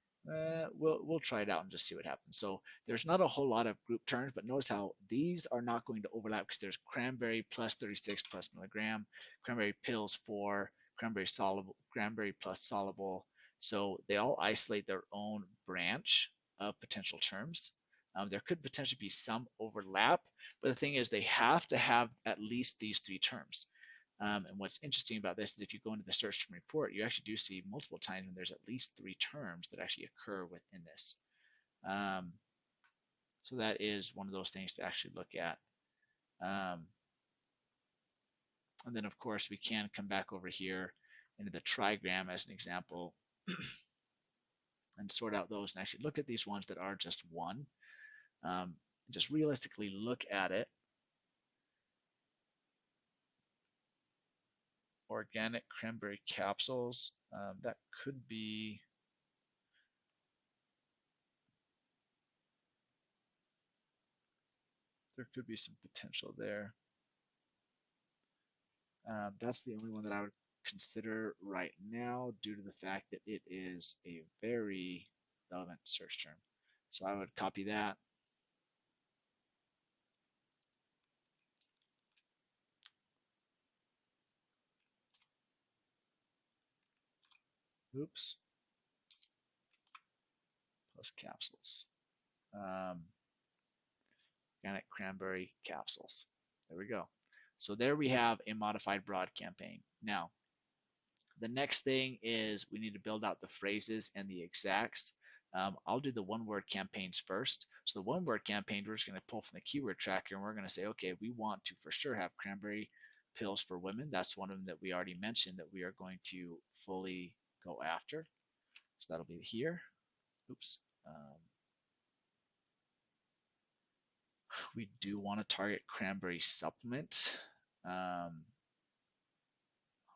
we'll try it out and just see what happens. So there's not a whole lot of group terms, but notice how these are not going to overlap because there's cranberry plus 36 plus milligram, cranberry pills for cranberry soluble, cranberry plus soluble. So they all isolate their own branch of potential terms. There could potentially be some overlap, but the thing is they have to have at least these three terms. And what's interesting about this is if you go into the search term report, you actually do see multiple times when there's at least three terms that actually occur within this. Um, so that is one of those things to actually look at. And then of course we can come back over here into the trigram as an example and sort out those and actually look at these ones that are just one. Just realistically look at it. Organic cranberry capsules, that could be, there could be some potential there. That's the only one that I would consider right now due to the fact that it is a very relevant search term. So I would copy that. Oops. Plus capsules. Organic cranberry capsules. There we go. So there we have a modified broad campaign. Now, the next thing is we need to build out the phrases and the exacts. I'll do the one-word campaigns first. So the one-word campaign, we're just going to pull from the keyword tracker, and we're going to say, okay, we want to for sure have cranberry pills for women. That's one of them that we already mentioned that we are going to fully go after. So that'll be here. Oops. We do want to target cranberry supplement. I don't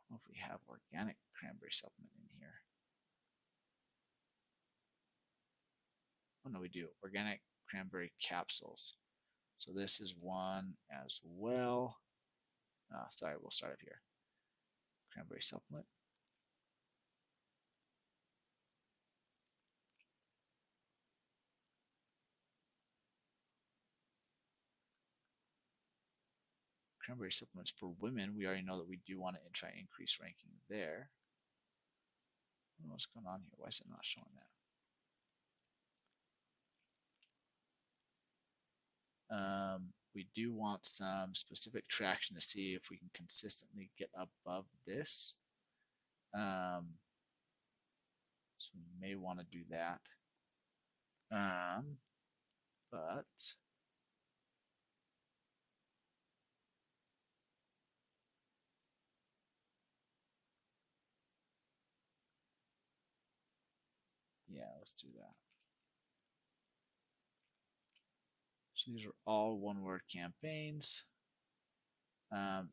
know if we have organic cranberry supplement in here. Oh no, we do. Organic cranberry capsules. So this is one as well. Sorry, we'll start up here. Cranberry supplement. Cranberry supplements for women. We already know that we do want to try and increase ranking there. What's going on here? Why is it not showing that? We do want some specific traction to see if we can consistently get above this. So we may want to do that. But yeah, let's do that. So these are all one-word campaigns.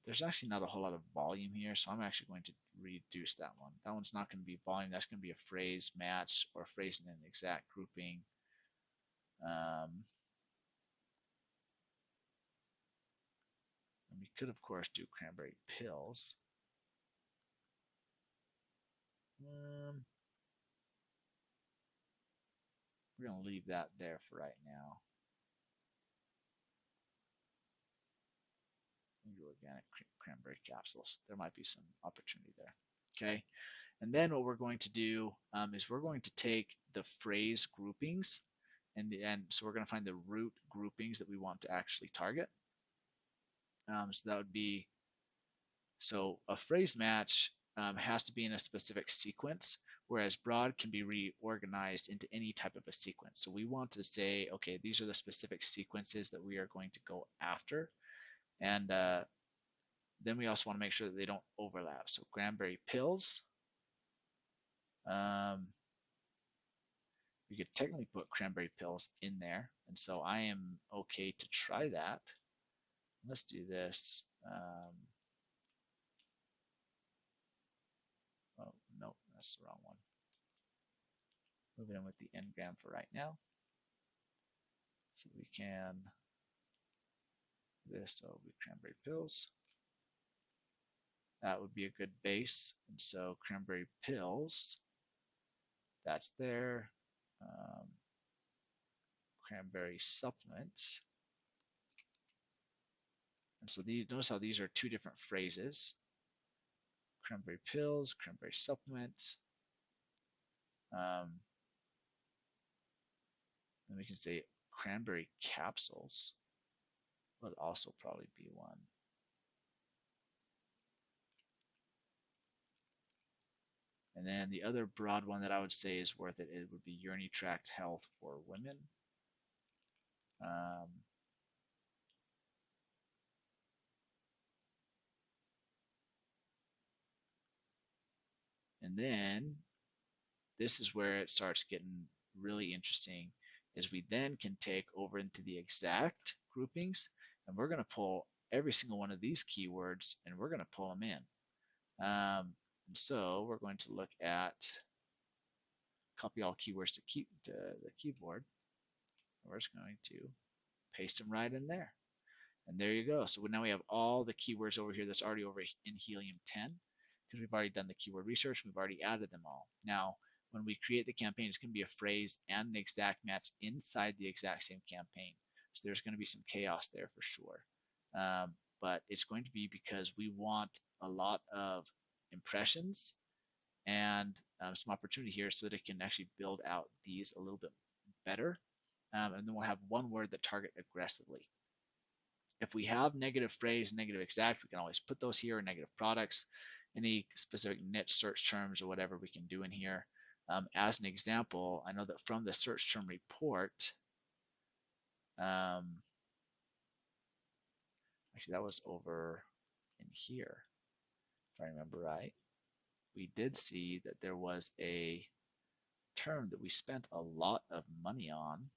There's actually not a whole lot of volume here, so I'm actually going to reduce that one. That one's not going to be volume. That's going to be a phrase match or a phrase in an exact grouping. And we could, of course, do cranberry pills. We're going to leave that there for right now. Maybe organic cranberry capsules. There might be some opportunity there. Okay. And then what we're going to do is we're going to take the phrase groupings and so we're going to find the root groupings that we want to actually target. So that would be, so a phrase match has to be in a specific sequence, whereas broad can be reorganized into any type of a sequence. So we want to say, okay, these are the specific sequences that we are going to go after. And then we also want to make sure that they don't overlap. So cranberry pills. We could technically put cranberry pills in there. And so I am okay to try that. Let's do this. Oh, no, that's the wrong one. Moving in with the n-gram for right now. So we can, this will be cranberry pills. That would be a good base. And so cranberry pills That's there. Um, Cranberry supplement. And so these, notice how these are two different phrases. Cranberry pills, cranberry supplement. Then we can say cranberry capsules would also probably be one. And then the other broad one that I would say is worth it, it would be urinary tract health for women. Um, and then this is where it starts getting really interesting, is we then can take over into the exact groupings, and we're going to pull every single one of these keywords and we're going to pull them in. And so we're going to look at copy all keywords to keep to the keyboard. We're just going to paste them right in there. And there you go. So now we have all the keywords over here that's already over in Helium 10 because we've already done the keyword research. We've already added them all. Now, when we create the campaign, it's going to be a phrase and an exact match inside the exact same campaign. So there's going to be some chaos there for sure. But it's going to be because we want a lot of impressions and some opportunity here so that it can actually build out these a little bit better. And then we'll have one word that target aggressively. If we have negative phrase, negative exact, we can always put those here, negative products, any specific niche search terms or whatever we can do in here. As an example, I know that from the search term report, actually that was over in here, if I remember right. We did see that there was a term that we spent a lot of money on.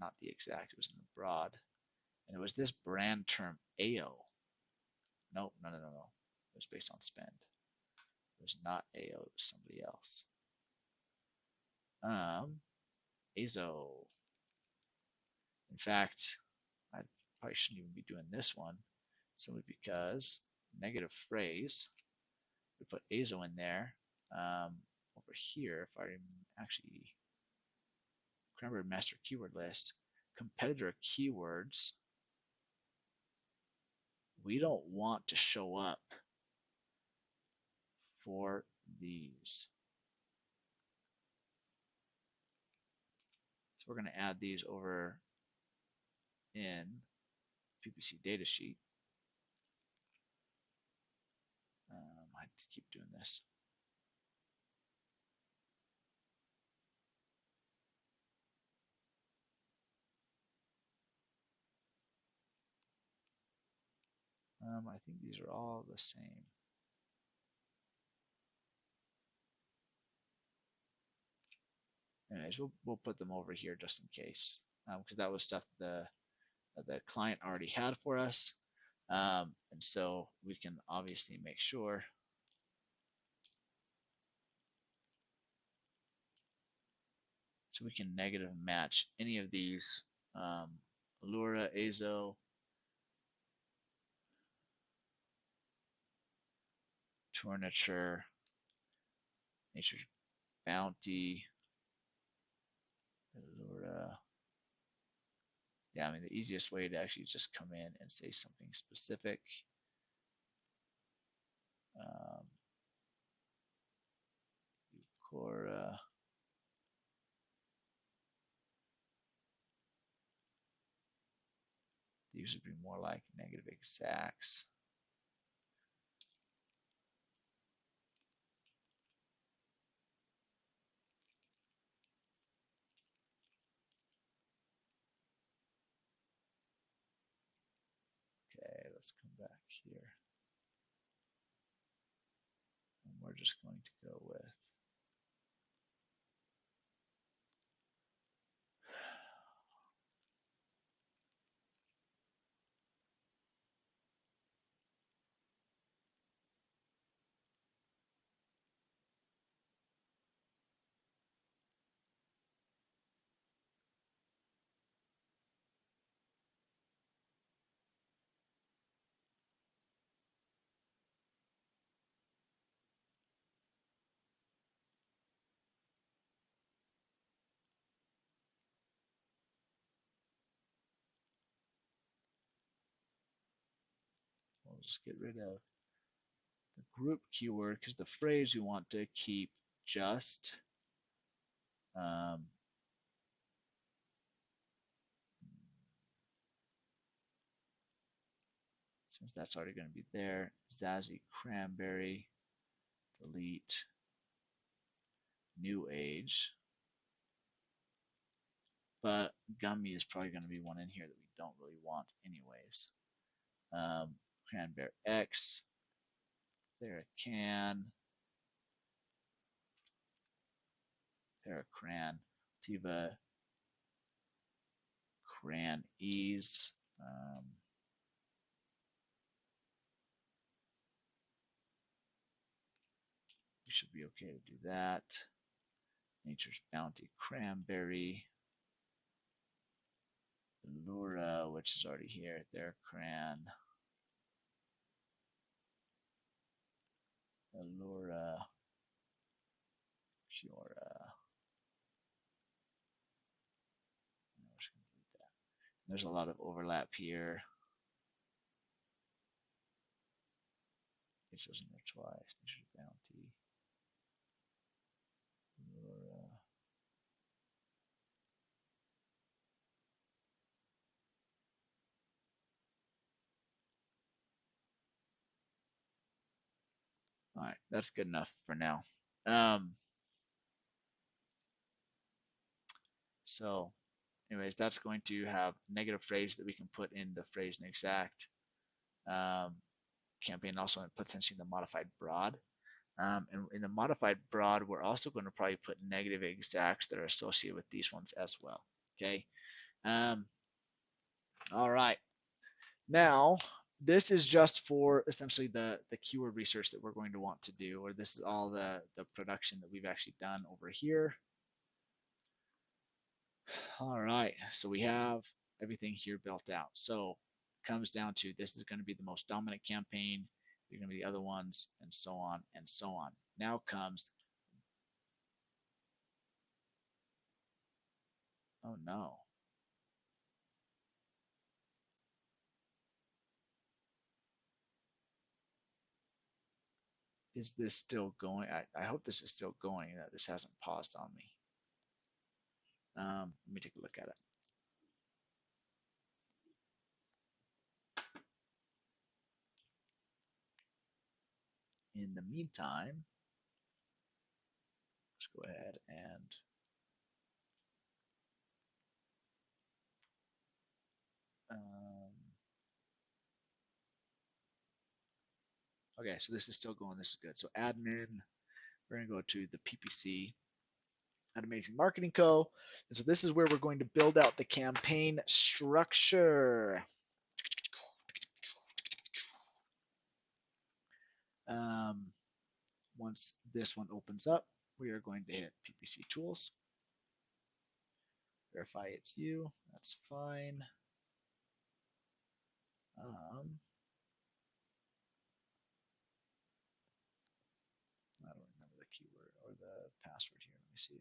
Not the exact, it was in the broad. And it was this brand term AO. No. It was based on spend. It was not AO, it was somebody else. AZO. In fact, I probably shouldn't even be doing this one simply because negative phrase, we put AZO in there. Over here, if I actually, Cranberry Master Keyword List, competitor keywords, we don't want to show up for these. So we're going to add these over in PPC datasheet. I have to keep doing this. I think these are all the same. Anyways, we'll put them over here just in case, because that was stuff the client already had for us, and so we can obviously make sure. So we can negative match any of these, Allura, Azo, Tourniture, Nature's Bounty, Allura. Yeah, I mean, the easiest way to actually just come in and say something specific. Cora. These would be more like negative exacts. Okay, let's come back here. And we're just going to go with we'll just get rid of the group keyword because the phrase we want to keep just since that's already going to be there. Zazzy Cranberry, delete New Age. But Gummy is probably going to be one in here that we don't really want anyways. Cranberry X, there can, Paracran, Tiva, Cran Ease. We should be okay to do that. Nature's Bounty Cranberry. Allura, which is already here. There, Cran. Allura. Cura. There's a lot of overlap here. It was in there twice. Nature's Bounty. Allura. All right, that's good enough for now. So anyways, that's going to have negative phrase that we can put in the phrase and exact campaign, also potentially the modified broad. And in the modified broad, we're also going to probably put negative exacts that are associated with these ones as well. Okay. All right. Now, this is just for essentially the keyword research that we're going to want to do, or this is all the production that we've actually done over here. All right, so we have everything here built out. So it comes down to this is going to be the most dominant campaign. They're going to be the other ones, and so on and so on. Now comes, oh no. Is this still going? I hope this is still going, that this hasn't paused on me. Let me take a look at it. In the meantime, let's go ahead and okay, so this is still going. This is good. So admin, we're going to go to the PPC at Amazing Marketing Co. And so this is where we're going to build out the campaign structure. Once this one opens up, we are going to hit PPC Tools. Verify it's you. That's fine. I don't remember the keyword or the password here. Let me see.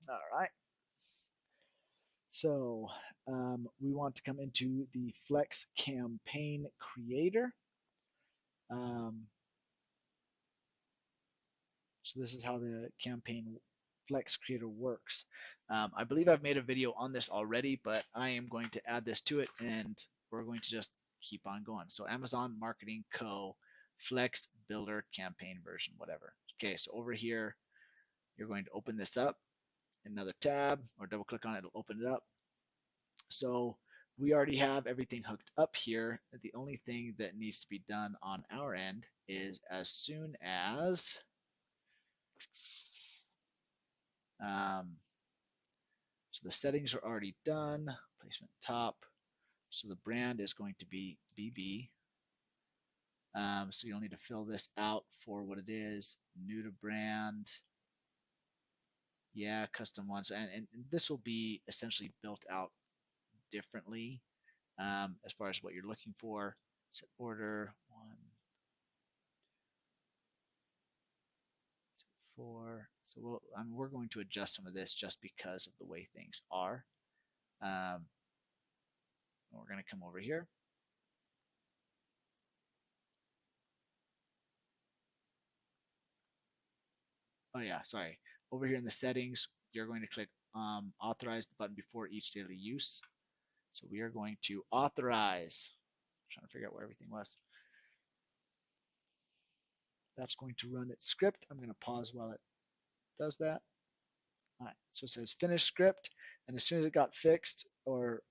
All right. So we want to come into the Flex Campaign Creator. So this is how the campaign Flex Creator works. I believe I've made a video on this already, but I am going to add this to it, and we're going to just keep on going. So Amazon Marketing Co. Flex Builder Campaign version, whatever. Okay, so over here, you're going to open this up, another tab, or double click on it, it'll open it up. So we already have everything hooked up here. The only thing that needs to be done on our end is as soon as so the settings are already done, placement top. So the brand is going to be BB. So you'll need to fill this out for what it is, new to brand. Yeah, custom ones, and this will be essentially built out differently as far as what you're looking for. Set order 1, 2, 4. So we're going to adjust some of this just because of the way things are. We're going to come over here. Oh yeah, sorry. Over here in the settings, you're going to click authorize the button before each daily use. So we are going to authorize. I'm trying to figure out where everything was. That's going to run its script. I'm going to pause while it does that. All right, so it says finish script, and as soon as it got fixed or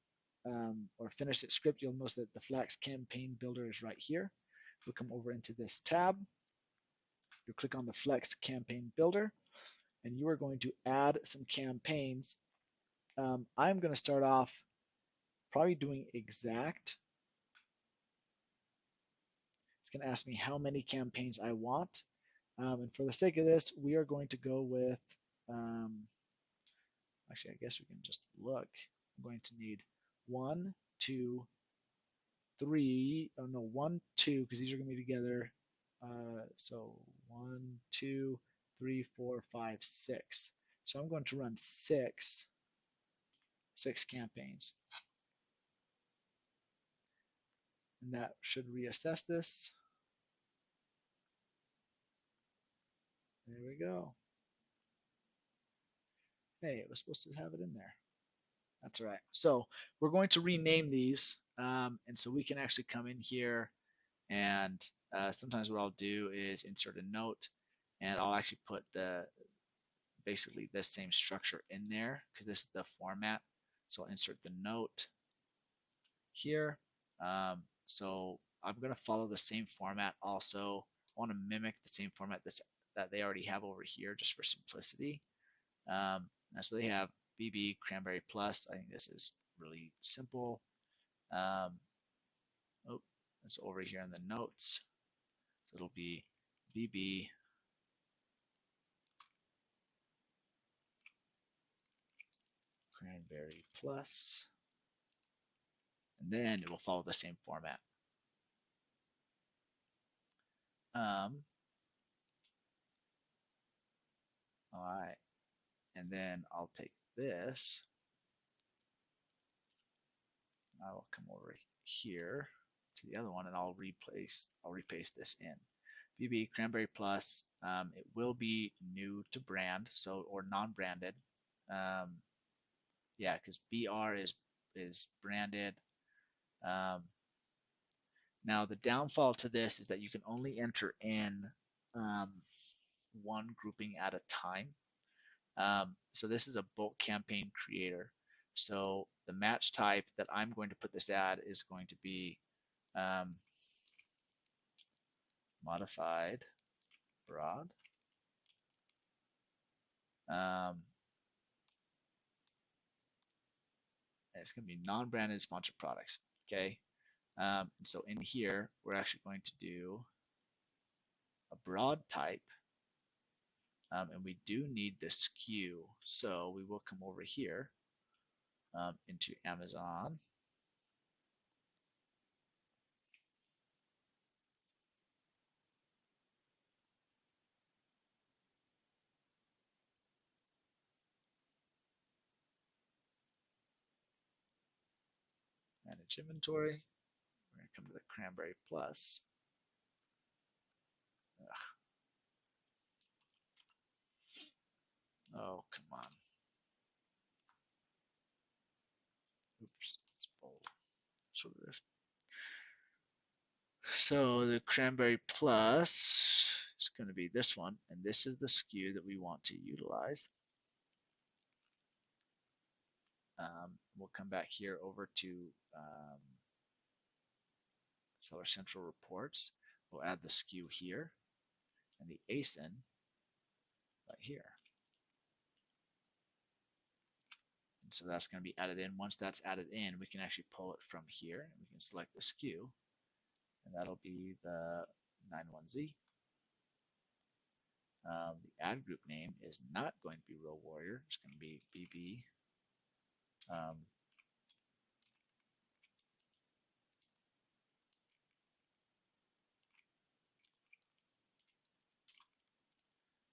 finished its script, you'll notice that the Flax campaign builder is right here. We'll come over into this tab. You'll click on the Flex campaign builder, and you are going to add some campaigns. I'm going to start off probably doing exact. It's going to ask me how many campaigns I want. And for the sake of this, we are going to go with, actually, I guess we can just look. I'm going to need 1, 2, 3, oh no, 1, 2, because these are going to be together. So 1, 2, 3, 4, 5, 6. So I'm going to run six campaigns. And that should reassess this. There we go. Hey, it was supposed to have it in there. That's all right. So we're going to rename these. And so we can actually come in here and sometimes what I'll do is insert a note and I'll actually put basically the same structure in there because this is the format. So I'll insert the note here. So I'm going to follow the same format also. I want to mimic the same format that they already have over here just for simplicity. So they have BB Cranberry Plus. I think this is really simple. Oh, it's over here in the notes. So it'll be BB Cranberry Plus, and then it will follow the same format. All right, and then I'll take this. I will come over here to the other one, and I'll repaste this in. BB Cranberry Plus. It will be new to brand, so or non-branded. Yeah, because BR is branded. Now the downfall to this is that you can only enter in one grouping at a time. So this is a bulk campaign creator. So the match type that I'm going to put this at is going to be modified broad. It's going to be non-branded sponsored products. Okay. And so in here, we're actually going to do a broad type. And we do need the SKU. So we will come over here into Amazon. Manage inventory. We're going to come to the Cranberry Plus. Ugh. Oh, come on. Oops, it's bold. So this. So the Cranberry Plus is going to be this one, and this is the SKU that we want to utilize. We'll come back here over to Seller Central Reports. We'll add the SKU here and the ASIN right here. And so that's going to be added in. Once that's added in, we can actually pull it from here and we can select the SKU, and that'll be the 91Z. The ad group name is not going to be Row Warrior. It's going to be BB.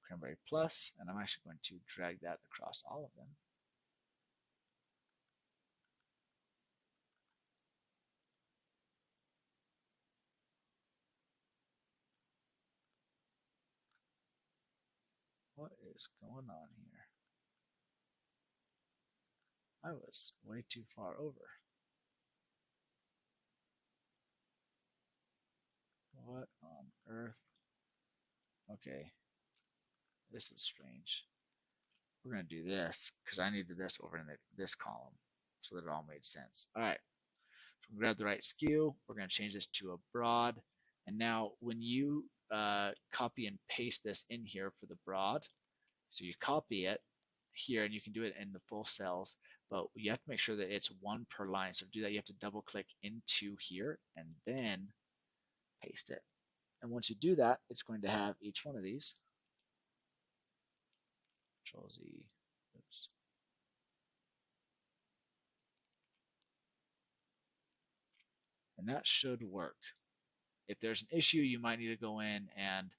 Cranberry Plus, and I'm actually going to drag that across all of them. What is going on here? I was way too far over. What on earth? Okay, this is strange. We're going to do this because I needed this over in this column so that it all made sense. All right, so grab the right skew. We're going to change this to a broad. And now when you copy and paste this in here for the broad, so you copy it here and you can do it in the full cells, but you have to make sure that it's one per line. So to do that, you have to double click into here and then paste it. And once you do that, it's going to have each one of these. Control Z, oops. And that should work. If there's an issue, you might need to go in and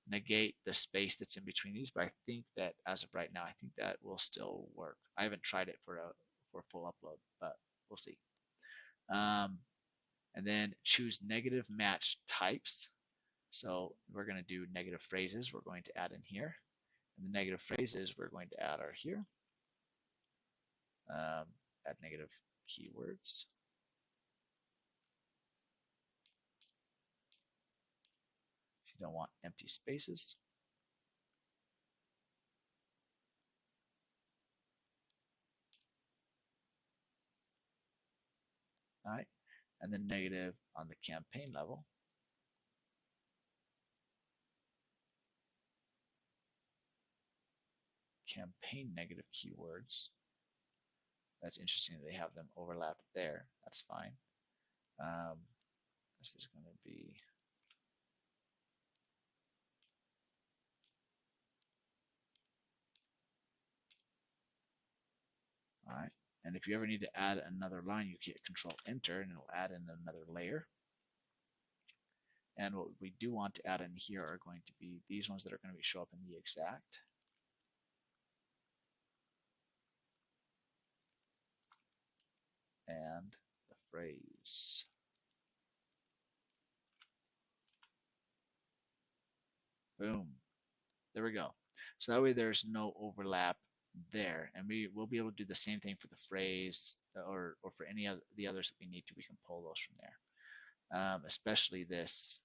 negate the space that's in between these, but I think that as of right now, I think that will still work. I haven't tried it for full upload, but we'll see. And then choose negative match types. So we're going to do negative phrases. We're going to add in here. And the negative phrases we're going to add are here. Add negative keywords. If you don't want empty spaces. All right. And then negative on the campaign level. Campaign negative keywords. That's interesting that they have them overlapped there. That's fine. This is going to be all right. And if you ever need to add another line, you hit Control Enter and it'll add in another layer. And what we do want to add in here are going to be these ones that are going to show up in the exact. And the phrase. Boom. There we go. So that way there's no overlap there. And we will be able to do the same thing for the phrase or for any of the others that we need to. We can pull those from there, especially this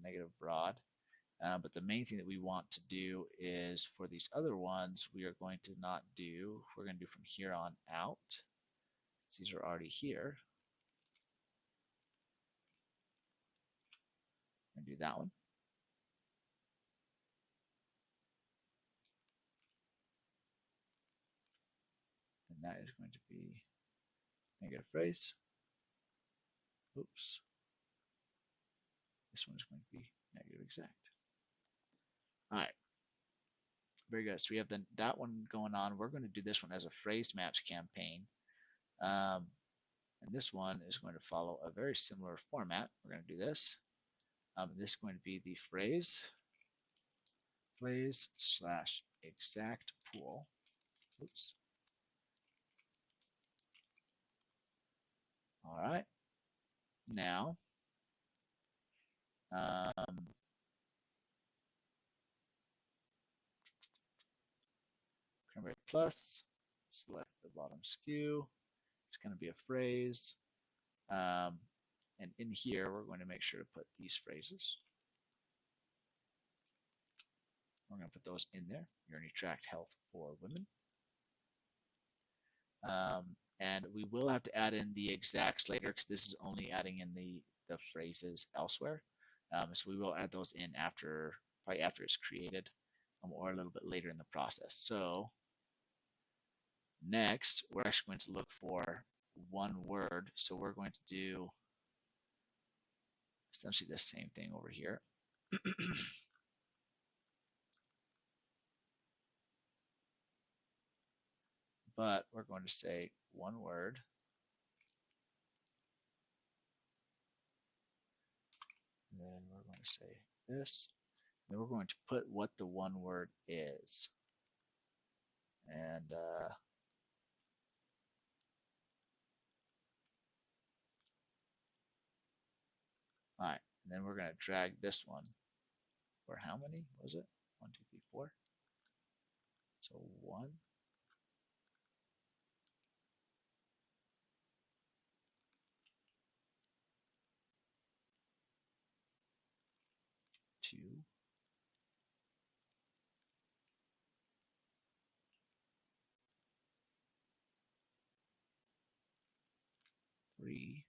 negative broad. But the main thing that we want to do is for these other ones, we are going to not do, we're going to do from here on out. These are already here. I'm going to do that one. And that is going to be negative phrase. Oops. This one is going to be negative exact. All right. Very good. So we have that one going on. We're going to do this one as a phrase match campaign. And this one is going to follow a very similar format. We're going to do this. This is going to be the phrase / exact pool. Oops. All right. Now, Cranberry Plus, select the bottom skew. It's going to be a phrase. And in here, we're going to make sure to put these phrases. We're going to put those in there. Urinary tract health for women. And we will have to add in the exacts later because this is only adding in the phrases elsewhere. So we will add those in probably after it's created or a little bit later in the process. So next, we're actually going to look for one word. So we're going to do essentially the same thing over here. but we're going to say one word. And then we're going to say this. And we're going to put what the one word is. And all right, and then we're going to drag this one for how many was it? 1, 2, 3, 4. So 1, 2, 3,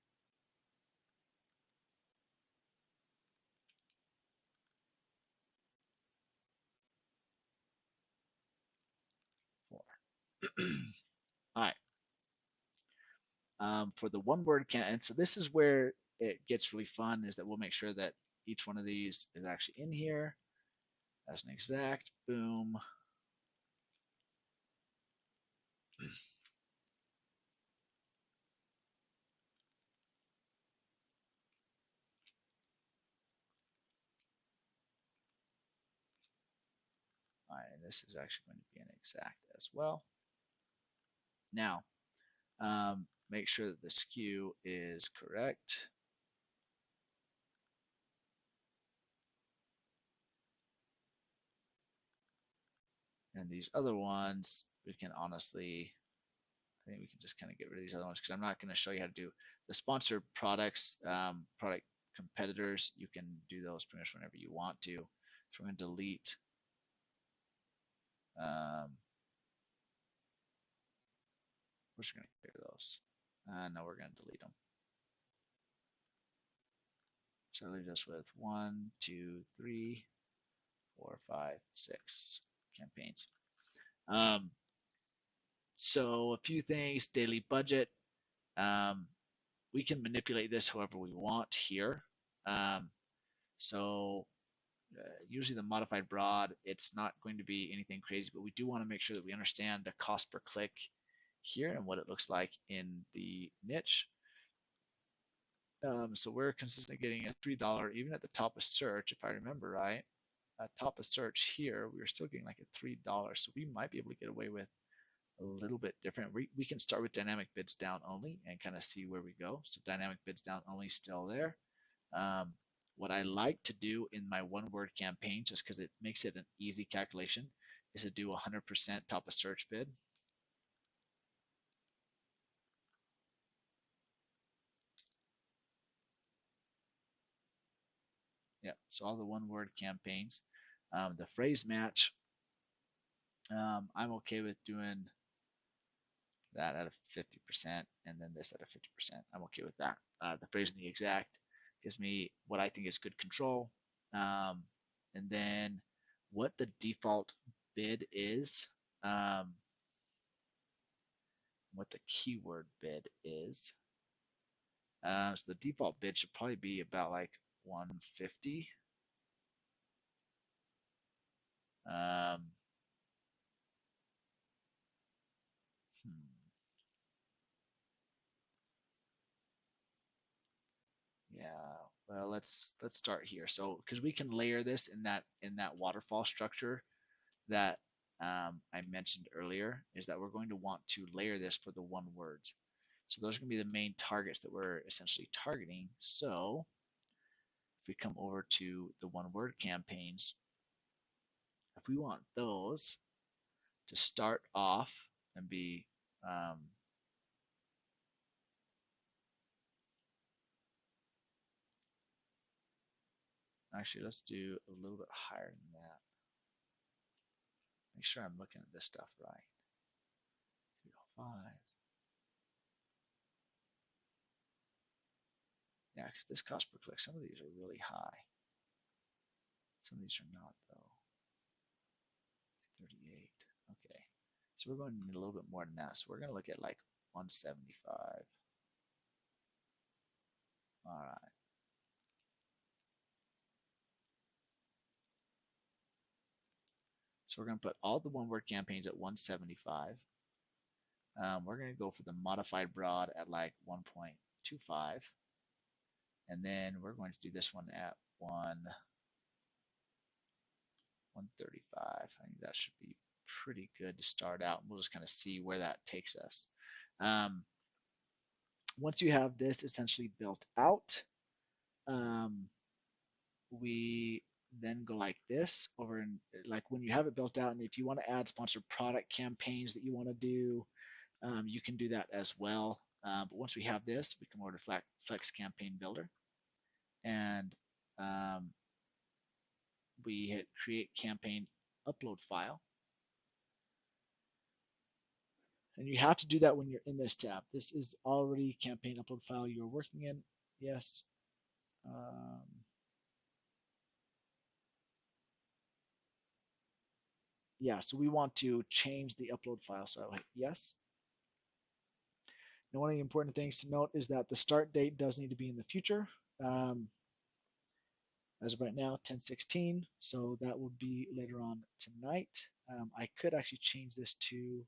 4. All right. For the one word count, and so this is where it gets really fun, is that we'll make sure that each one of these is actually in here as an exact. Boom. All right, and this is actually going to be an exact as well. Now, make sure that the skew is correct. And these other ones, we can honestly, I think we can just kind of get rid of these other ones because I'm not going to show you how to do the sponsored products, product competitors. You can do those pretty much whenever you want to. So we're going to delete. We're just going to clear those. No, we're going to delete them. So leave us with 1, 2, 3, 4, 5, 6 campaigns. So a few things, daily budget. We can manipulate this however we want here. So usually the modified broad, it's not going to be anything crazy, but we do want to make sure that we understand the cost per click here and what it looks like in the niche. So we're consistently getting a $3, even at the top of search, if I remember right. At top of search here, we were still getting like a $3. So we might be able to get away with a little bit different. We can start with dynamic bids down only and kind of see where we go. So dynamic bids down only still there. What I like to do in my one word campaign, just because it makes it an easy calculation, is to do 100% top of search bid. Yeah, so all the one word campaigns. The phrase match, I'm okay with doing that at a 50% and then this at a 50%. I'm okay with that. The phrase and the exact gives me what I think is good control. And then what the default bid is, what the keyword bid is. So the default bid should probably be about like 150. Um, Yeah, well, let's start here. So because we can layer this in that waterfall structure that I mentioned earlier, is that we're going to want to layer this for the one words. So those are going to be the main targets that we're essentially targeting. So if we come over to the one word campaigns, if we want those to start off and be actually, let's do a little bit higher than that. Make sure I'm looking at this stuff right. 305. Yeah, because this cost per click, some of these are really high. Some of these are not, though. 38. Okay. So we're going to need a little bit more than that. So we're going to look at like 175. All right. So we're going to put all the one word campaigns at 175. We're going to go for the modified broad at like 1.25. And then we're going to do this one at 135. I think that should be pretty good to start out. We'll just kind of see where that takes us. Once you have this essentially built out, we then go like this over in like when you have it built out, and if you want to add sponsored product campaigns that you want to do, you can do that as well. But once we have this, we come over to Flex Campaign Builder, and we hit Create Campaign Upload File. And you have to do that when you're in this tab. This is already campaign upload file you're working in. Yes. Yeah, so we want to change the upload file. So I'll hit yes. And one of the important things to note is that the start date does need to be in the future. As of right now, 10/16. So that will be later on tonight. I could actually change this to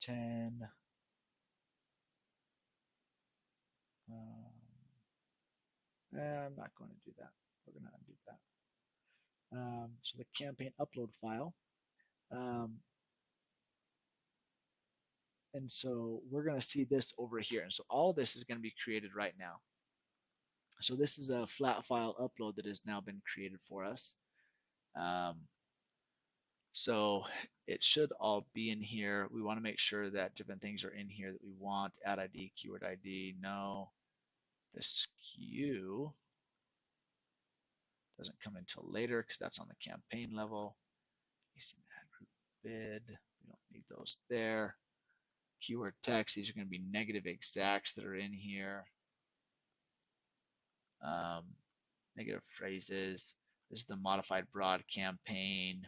10. I'm not going to do that. We're going to undo that. So the campaign upload file. And so we're going to see this over here. And so all of this is going to be created right now. So this is a flat file upload that has now been created for us. So it should all be in here. We want to make sure that different things are in here that we want. Ad ID, keyword ID, no. The SKU doesn't come until later because that's on the campaign level. Ad group bid, we don't need those there. Keyword text, these are going to be negative exacts that are in here. Negative phrases. This is the modified broad campaign.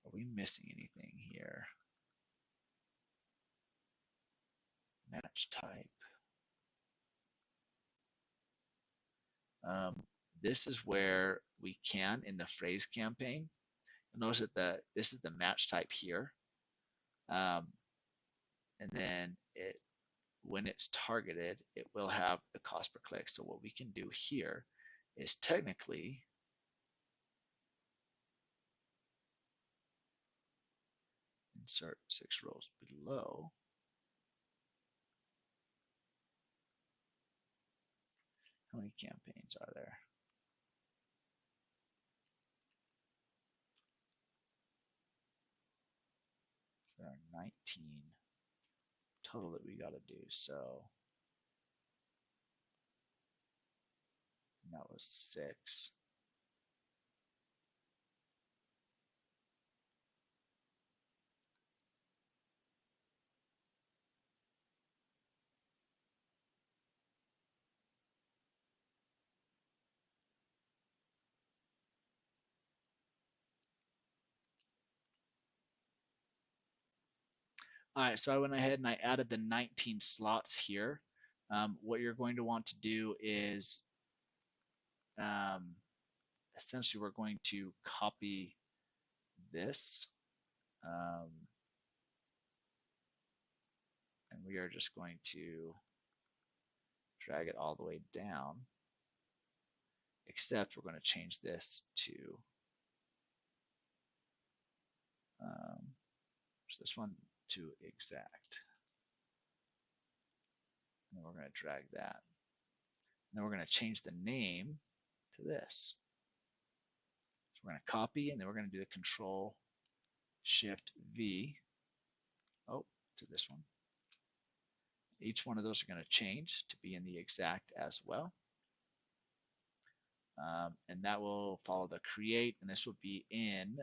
Are we missing anything here? Match type. This is where we can, in the phrase campaign, notice that this is the match type here. And then when it's targeted, it will have the cost per click. So what we can do here is technically insert 6 rows below. How many campaigns are there? There are 19 total that we got to do. So that was 6. All right, so I went ahead and I added the 19 slots here. What you're going to want to do is essentially we're going to copy this and we are just going to drag it all the way down, except we're going to change this to this one to exact. And we're going to drag that. And then we're going to change the name to this. So we're going to copy, and then we're going to do the Control Shift V. Oh, to this one. Each one of those are going to change to be in the exact as well. And that will follow the create, and this will be in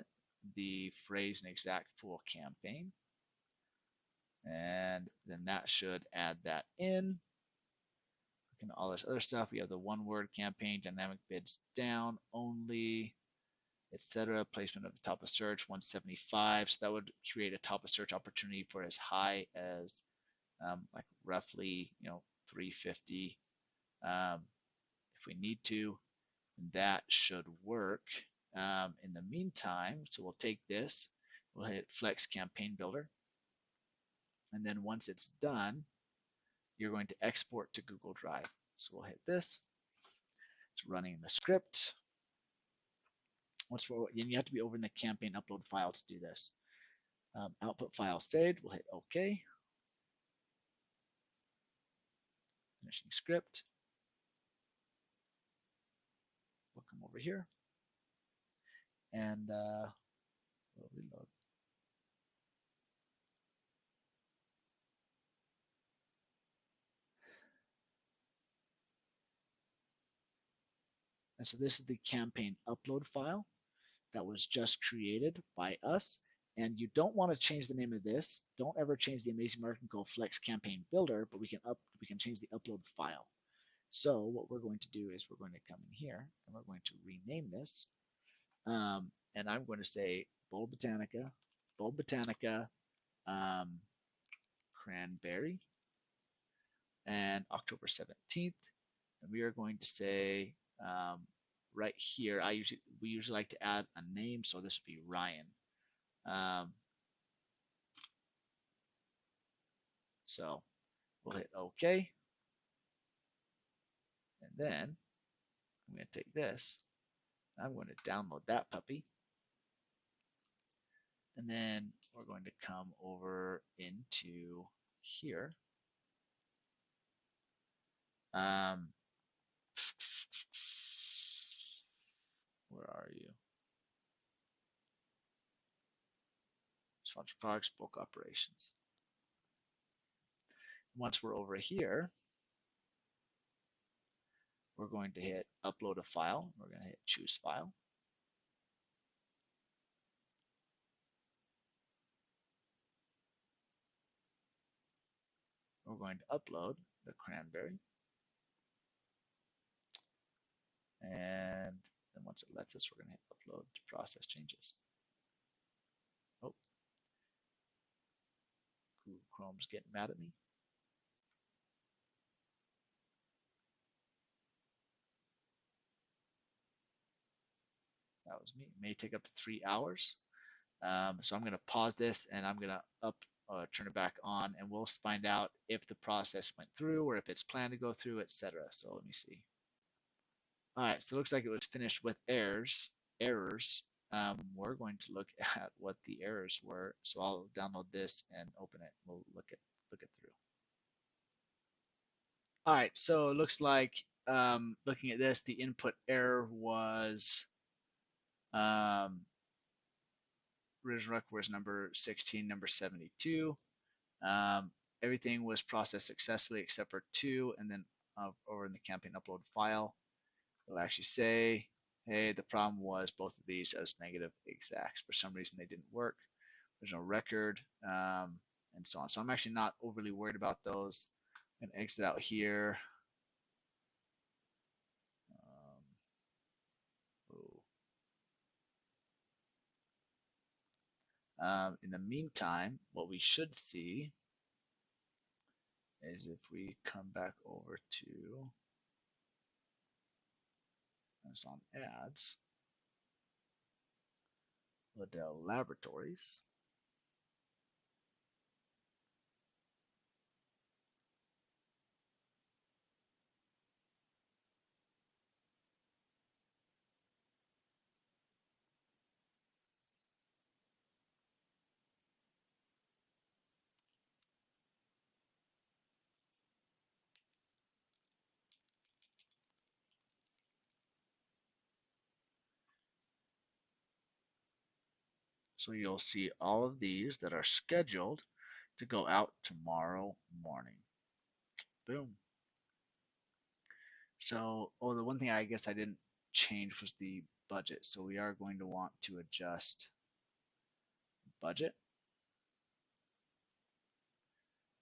the phrase and exact pool campaign. And then that should add that in. And all this other stuff, we have the one word campaign, dynamic bids down only, etc. Placement at the top of search 175. So that would create a top of search opportunity for as high as like roughly 350 if we need to. And that should work. In the meantime, so we'll take this, we'll hit Flex Campaign Builder. And then once it's done, you're going to export to Google Drive. So we'll hit this. It's running the script. You have to be over in the campaign upload file to do this. Output file saved. We'll hit OK. Finishing script. We'll come over here and we'll reload. And so this is the campaign upload file that was just created by us. And you don't want to change the name of this. Don't ever change the Amazing Marketing Code Flex Campaign Builder, but we can change the upload file. So what we're going to do is we're going to come in here and we're going to rename this. And I'm going to say Bulb Botanica, Cranberry, and October 17th. And we are going to say right here, we usually like to add a name, so this would be Ryan. So we'll hit OK. And then I'm going to take this. I'm going to download that puppy. And then we're going to come over into here. Where are you? Sponsored products, bulk operations. Once we're over here, we're going to hit upload a file. We're going to hit choose file. We're going to upload the cranberry. And then once it lets us, we're going to hit upload to process changes. Oh, Google Chrome's getting mad at me. That was me. It may take up to 3 hours. So I'm going to pause this and I'm going to turn it back on, and we'll find out if the process went through or if it's planned to go through, etc. So let me see. All right, so it looks like it was finished with errors. We're going to look at what the errors were. So I'll download this and open it. We'll look it through. All right, so it looks like looking at this, the input error was original record was number 16, number 72. Everything was processed successfully except for 2, and then over in the campaign upload file, it'll actually say, hey, the problem was both of these as negative exacts. For some reason, they didn't work. Original record, and so on. So I'm actually not overly worried about those. I'm going to exit out here. In the meantime, what we should see is if we come back over to Amazon Ads, Liddell Laboratories. So you'll see all of these that are scheduled to go out tomorrow morning. Boom. So, the one thing I guess I didn't change was the budget. So we are going to want to adjust budget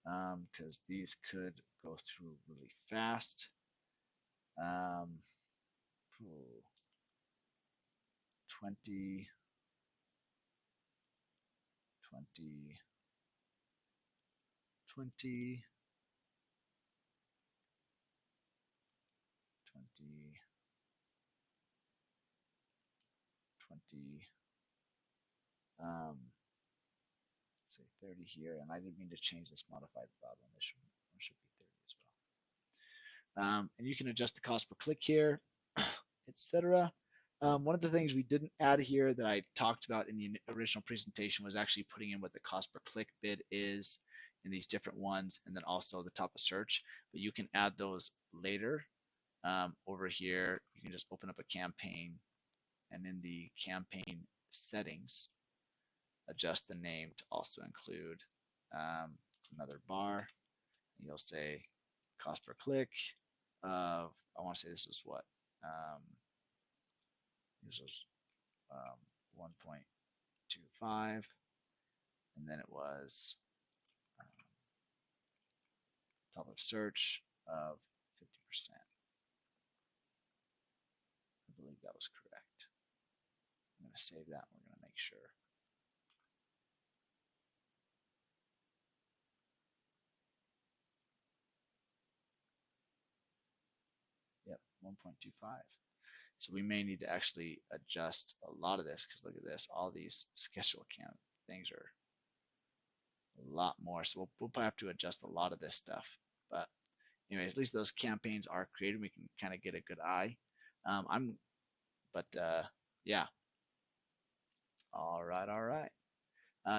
because these could go through really fast. 20, 20, 20, 20, 20, say 30 here, and I didn't mean to change this modified cloud one. This one should be 30 as well. And you can adjust the cost per click here, etc. One of the things we didn't add here that I talked about in the original presentation was actually putting in what the cost per click bid is in these different ones, and then also the top of search. But you can add those later. Over here, you can just open up a campaign, and in the campaign settings, adjust the name to also include another bar. You'll say cost per click of, I want to say this was what? This was 1.25, and then it was top of search of 50%. I believe that was correct. I'm going to save that. We're going to make sure. Yep, 1.25. So we may need to actually adjust a lot of this, because look at this. All these schedule count things are a lot more. So we'll probably have to adjust a lot of this stuff. But anyways, at least those campaigns are created. We can kind of get a good eye. Yeah. All right.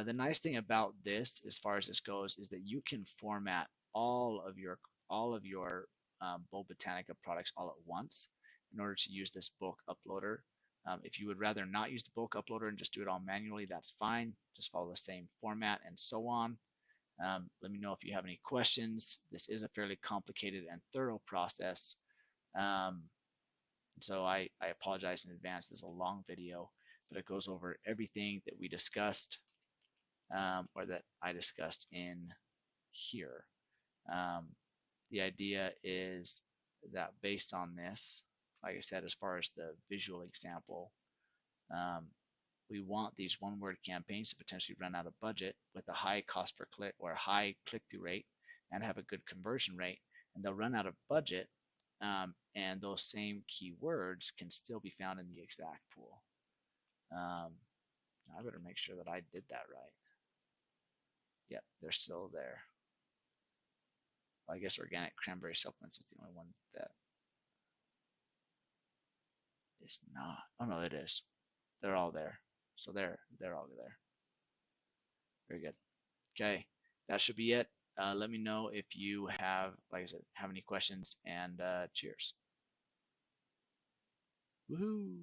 The nice thing about this, as far as this goes, is that you can format all of your Bulb Botanica products all at once in order to use this bulk uploader. If you would rather not use the bulk uploader and just do it all manually, that's fine. Just follow the same format and so on. Let me know if you have any questions. This is a fairly complicated and thorough process. So I apologize in advance. This is a long video, but it goes over everything that we discussed, or that I discussed in here. The idea is that based on this, like I said, as far as the visual example, we want these one-word campaigns to potentially run out of budget with a high cost per click or a high click-through rate and have a good conversion rate, and they'll run out of budget, and those same keywords can still be found in the exact pool. I better make sure that I did that right. Yep, they're still there. Well, I guess organic cranberry supplements is the only one that is not. Oh no, it is. They're all there. So they're all there. Very good. Okay, that should be it. Let me know if you have, like I said, have any questions, and cheers. Woohoo!